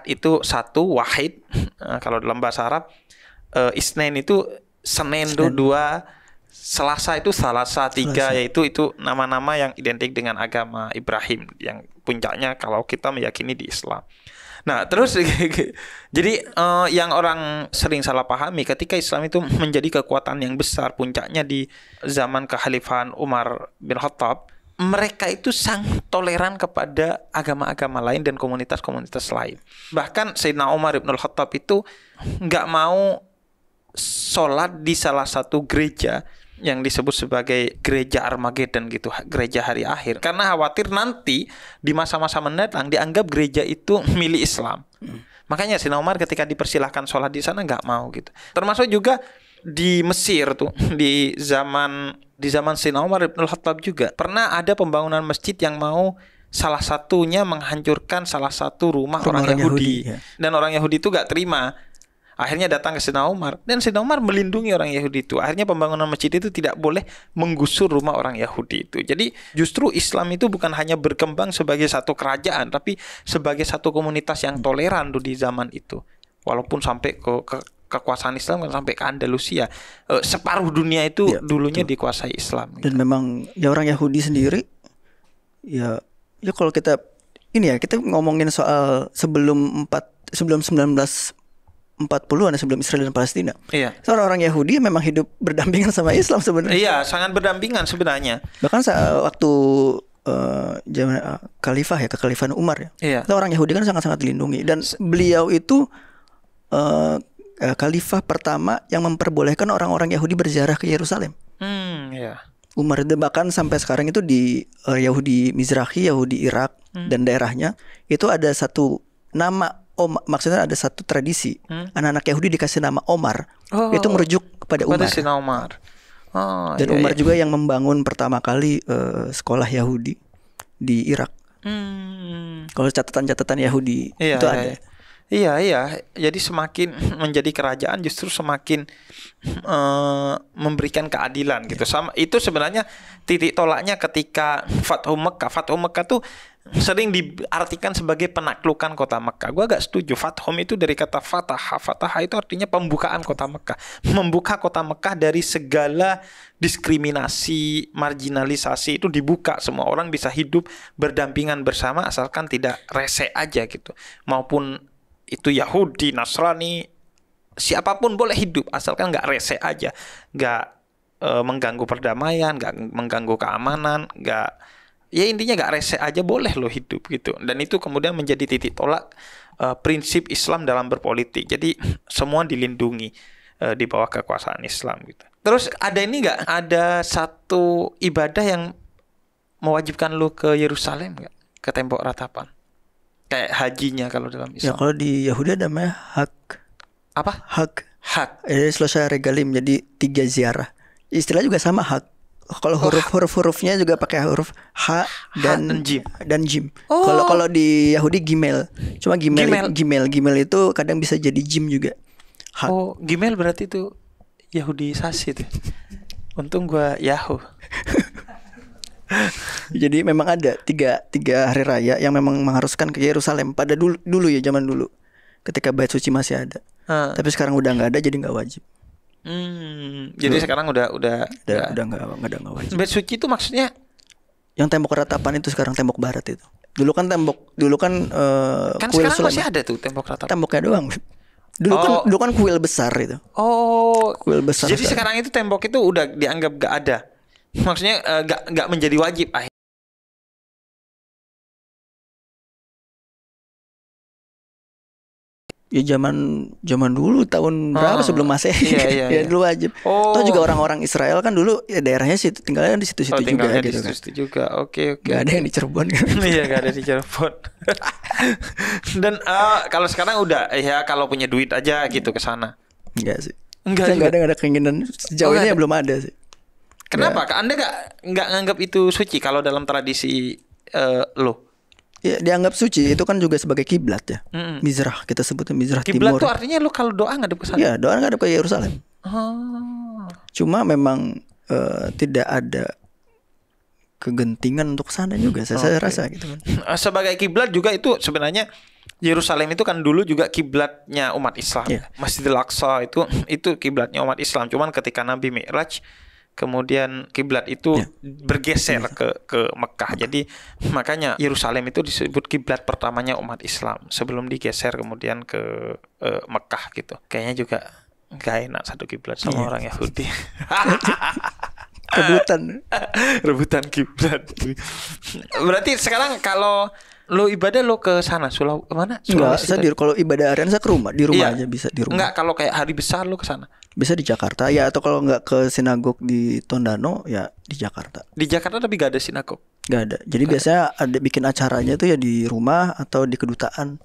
itu satu, wahid kalau dalam bahasa Arab. Isnain itu Senin itu dua, Selasa itu Salasa tiga, yaitu itu nama-nama yang identik dengan agama Ibrahim yang puncaknya kalau kita meyakini di Islam. Nah terus jadi yang orang sering salah pahami ketika Islam itu menjadi kekuatan yang besar, puncaknya di zaman kekhalifahan Umar bin Khattab, mereka itu sangat toleran kepada agama-agama lain dan komunitas-komunitas lain. Bahkan Sayyidina Umar bin Khattab itu nggak mau sholat di salah satu gereja yang disebut sebagai gereja Armageddon gitu, gereja hari akhir, karena khawatir nanti di masa-masa mendatang dianggap gereja itu milik Islam. Makanya Sayyidina Umar ketika dipersilahkan sholat di sana nggak mau gitu. Termasuk juga di Mesir tuh di zaman Sayyidina Umar bin Khattab juga pernah ada pembangunan masjid yang mau salah satunya menghancurkan salah satu rumah orang Yahudi. Dan orang Yahudi itu nggak terima. Akhirnya datang ke Sayyidina Umar, dan Sayyidina Umar melindungi orang Yahudi itu. Akhirnya pembangunan masjid itu tidak boleh menggusur rumah orang Yahudi itu. Jadi justru Islam itu bukan hanya berkembang sebagai satu kerajaan, tapi sebagai satu komunitas yang toleran tuh di zaman itu. Walaupun sampai ke kekuasaan Islam kan sampai ke Andalusia, separuh dunia itu dulunya dikuasai Islam. Dan memang ya orang Yahudi sendiri ya kalau kita ini ya, kita ngomongin soal sebelum 1940-an, sebelum Israel dan Palestina. Iya. Orang-orang Yahudi memang hidup berdampingan sama Islam sebenarnya. Iya, sangat berdampingan sebenarnya. Bahkan waktu zaman kekhalifahan Umar ya. Iya. Itu orang Yahudi kan sangat-sangat dilindungi, dan beliau itu khalifah pertama yang memperbolehkan orang-orang Yahudi berziarah ke Yerusalem. Iya. Umar itu bahkan sampai sekarang itu di Yahudi Mizrahi, Yahudi Irak dan daerahnya itu ada satu nama maksudnya ada satu tradisi. Anak-anak Yahudi dikasih nama Omar. Itu merujuk kepada Umar. Umar. Dan iya, Umar iya. juga yang membangun pertama kali sekolah Yahudi di Irak. Kalau catatan-catatan Yahudi Iya, itu iya, ada. iya. Iya. Jadi semakin menjadi kerajaan justru semakin memberikan keadilan gitu. Sama itu sebenarnya titik tolaknya ketika Fathu Mekah. Fathu Mekah tuh sering diartikan sebagai penaklukan kota Mekah. Gua agak setuju. Fathum itu dari kata fatah. Fatah itu artinya pembukaan kota Mekah. Membuka kota Mekah dari segala diskriminasi, marginalisasi, itu dibuka. Semua orang bisa hidup berdampingan bersama asalkan tidak rese aja gitu. Maupun itu Yahudi, Nasrani, siapapun boleh hidup asalkan nggak rese aja, nggak mengganggu perdamaian, nggak mengganggu keamanan, ya intinya nggak rese aja boleh lo hidup gitu. Dan itu kemudian menjadi titik tolak prinsip Islam dalam berpolitik. Jadi semua dilindungi di bawah kekuasaan Islam gitu. Terus ada ini nggak? Ada satu ibadah yang mewajibkan lo ke Yerusalem nggak? Ke tembok ratapan? Kayak hajinya kalau dalam Ya Islam. kalau di Yahudi ada namanya hak. Apa? Hak. Hak. Selesai regalim, jadi 3 ziarah. Istilah juga sama hak. Kalau hurufnya juga pakai huruf H dan jim. Kalau di Yahudi gimel. Cuma gimel itu kadang bisa jadi jim juga. Hak. Gimel berarti itu Yahudisasi tuh. Untung gua Yahoo. Jadi memang ada tiga hari raya yang memang mengharuskan ke Yerusalem pada dulu ya, zaman dulu ketika Bait Suci masih ada. Tapi sekarang udah nggak ada, jadi nggak wajib. Jadi sekarang udah nggak wajib. Bait Suci itu maksudnya yang tembok ratapan itu sekarang tembok barat itu. Dulu kan kan kuil sekarang Sulaiman. masih ada tuh tembok ratapan. Temboknya doang. Dulu kan kuil besar itu. Kuil besar. Jadi sekarang itu tembok itu udah dianggap gak ada. Maksudnya gak menjadi wajib. Ya zaman dulu tahun berapa sebelum Masehi. Iya. Dulu wajib. Toh juga orang-orang Israel kan dulu ya daerahnya situ, tinggalnya di situ-situ juga gitu kan. Juga. Oke. Gak ada yang di Cirebon kan. Iya, gak ada di Cirebon. Dan kalau sekarang udah ya kalau punya duit aja gitu ke sana. Enggak sih. Enggak ada keinginan sejauh ini ya belum ada sih. Kenapa? Anda nggak nganggap itu suci kalau dalam tradisi lo? Ya dianggap suci itu kan juga sebagai kiblat ya. Mizrah, kita sebutnya Mizrah Kiblat Timur. tuh artinya lo kalau doa ngadep ke sana. Iya, doa ngadep ke Yerusalem. Cuma memang tidak ada kegentingan untuk sana juga. Saya rasa gitu kan. Sebagai kiblat juga itu sebenarnya Yerusalem itu kan dulu juga kiblatnya umat Islam. Yeah. Masjidil Aqsa itu kiblatnya umat Islam. Cuman ketika Nabi Mi'raj kemudian kiblat itu bergeser ke Mekah. Jadi makanya Yerusalem itu disebut kiblat pertamanya umat Islam sebelum digeser kemudian ke Mekah gitu. Kayaknya juga gak enak satu kiblat sama orang Yahudi. Rebutan kiblat. Berarti sekarang kalau lo ibadah lo ke sana mana? Enggak, kalau ibadah harian saya ke rumah, di rumah aja bisa di rumah. Enggak, kalau kayak hari besar lo ke sana. Bisa di Jakarta ya, atau kalau nggak ke sinagog di Tondano ya di Jakarta. Di Jakarta tapi gak ada sinagog. Gak ada. Jadi biasanya ada bikin acaranya itu ya di rumah atau di kedutaan.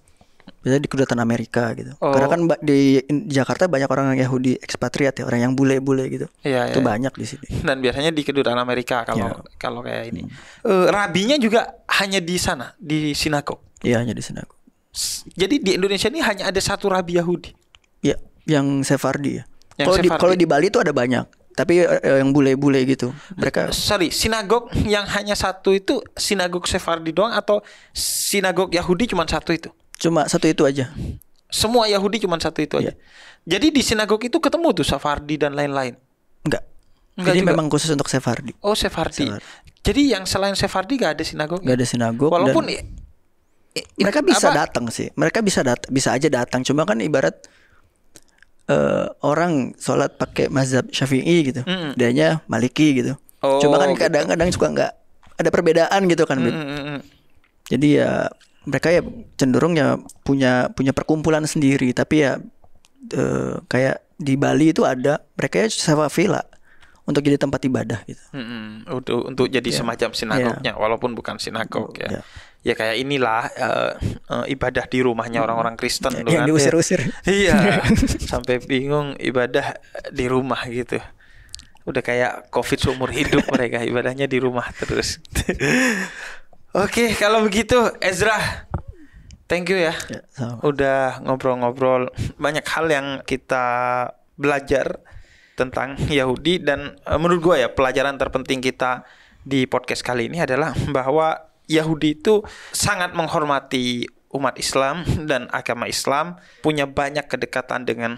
Biasanya di kedutaan Amerika gitu. Karena kan di Jakarta banyak orang Yahudi ekspatriat ya, orang yang bule-bule gitu. Iya, itu banyak di sini. Dan biasanya di kedutaan Amerika kalau kayak ini. Rabinya juga hanya di sana, di sinagog. Iya, hanya di sinagog. Jadi di Indonesia ini hanya ada satu rabi Yahudi. Iya, yang Sefardi ya. Kalau di Bali itu ada banyak, tapi yang bule-bule gitu. Mereka sinagog yang hanya satu itu sinagog Sefardi doang atau sinagog Yahudi cuma satu itu? Cuma satu itu aja. Semua Yahudi cuma satu itu aja. Jadi di sinagog itu ketemu tuh Sefardi dan lain-lain. Enggak. Jadi juga. Memang khusus untuk Sefardi. Sefardi. Jadi yang selain Sefardi gak ada sinagog? Gak ada sinagog. Walaupun mereka bisa datang sih. Mereka bisa aja datang. Cuma kan ibarat orang sholat pakai mazhab Syafi'i gitu, dianya Maliki gitu. Cuma kan kadang-kadang suka nggak ada perbedaan gitu kan. Jadi ya mereka ya cenderung ya punya perkumpulan sendiri. Tapi ya kayak di Bali itu ada mereka ya sewa villa untuk jadi tempat ibadah gitu. Untuk jadi semacam sinagognya, walaupun bukan sinagog ya. Ya kayak inilah ibadah di rumahnya orang-orang Kristen tuh yang kan. diusir-usir. Iya. Sampai bingung ibadah di rumah gitu. Udah kayak COVID seumur hidup mereka ibadahnya di rumah terus. Oke, kalau begitu Ezra, thank you ya. Udah ngobrol-ngobrol banyak hal yang kita belajar tentang Yahudi dan menurut gue ya pelajaran terpenting kita di podcast kali ini adalah bahwa Yahudi itu sangat menghormati umat Islam dan agama Islam, punya banyak kedekatan dengan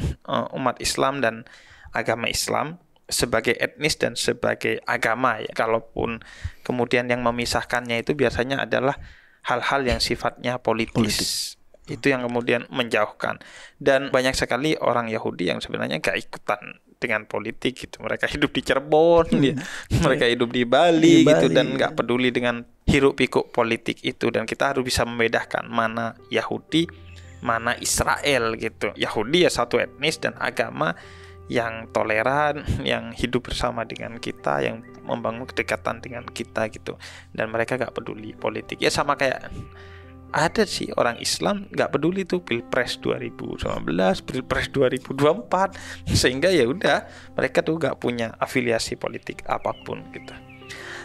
umat Islam dan agama Islam sebagai etnis dan sebagai agama ya. Kalaupun kemudian yang memisahkannya itu biasanya adalah hal-hal yang sifatnya politis. Itu yang kemudian menjauhkan. Dan banyak sekali orang Yahudi yang sebenarnya gak ikutan dengan politik gitu. Mereka hidup di Cirebon, mereka hidup di Bali gitu dan gak peduli dengan hiruk pikuk politik itu. Dan kita harus bisa membedakan mana Yahudi, mana Israel gitu. Yahudi ya satu etnis dan agama yang toleran, yang hidup bersama dengan kita, yang membangun kedekatan dengan kita gitu. Dan mereka gak peduli politik. Ya sama kayak ada sih orang Islam nggak peduli tuh Pilpres 2019, Pilpres 2024, sehingga ya udah mereka tuh nggak punya afiliasi politik apapun gitu.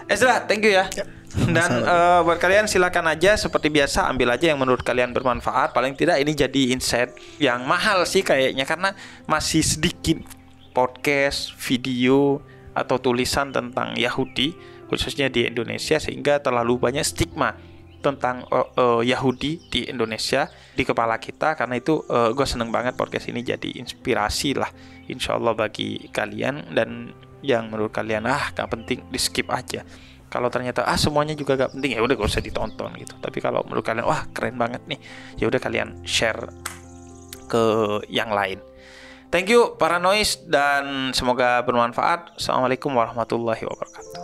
Ezra, thank you ya. Dan buat kalian silakan aja seperti biasa ambil aja yang menurut kalian bermanfaat. Paling tidak ini jadi insight yang mahal sih kayaknya karena masih sedikit podcast, video atau tulisan tentang Yahudi khususnya di Indonesia sehingga terlalu banyak stigma tentang Yahudi di Indonesia di kepala kita. Karena itu gue seneng banget podcast ini jadi inspirasi lah insya Allah bagi kalian. Dan yang menurut kalian gak penting di skip aja. Kalau ternyata semuanya juga gak penting ya udah gak usah ditonton gitu. Tapi kalau menurut kalian keren banget nih, ya udah kalian share ke yang lain. Thank you Paranoid dan semoga bermanfaat. Assalamualaikum warahmatullahi wabarakatuh.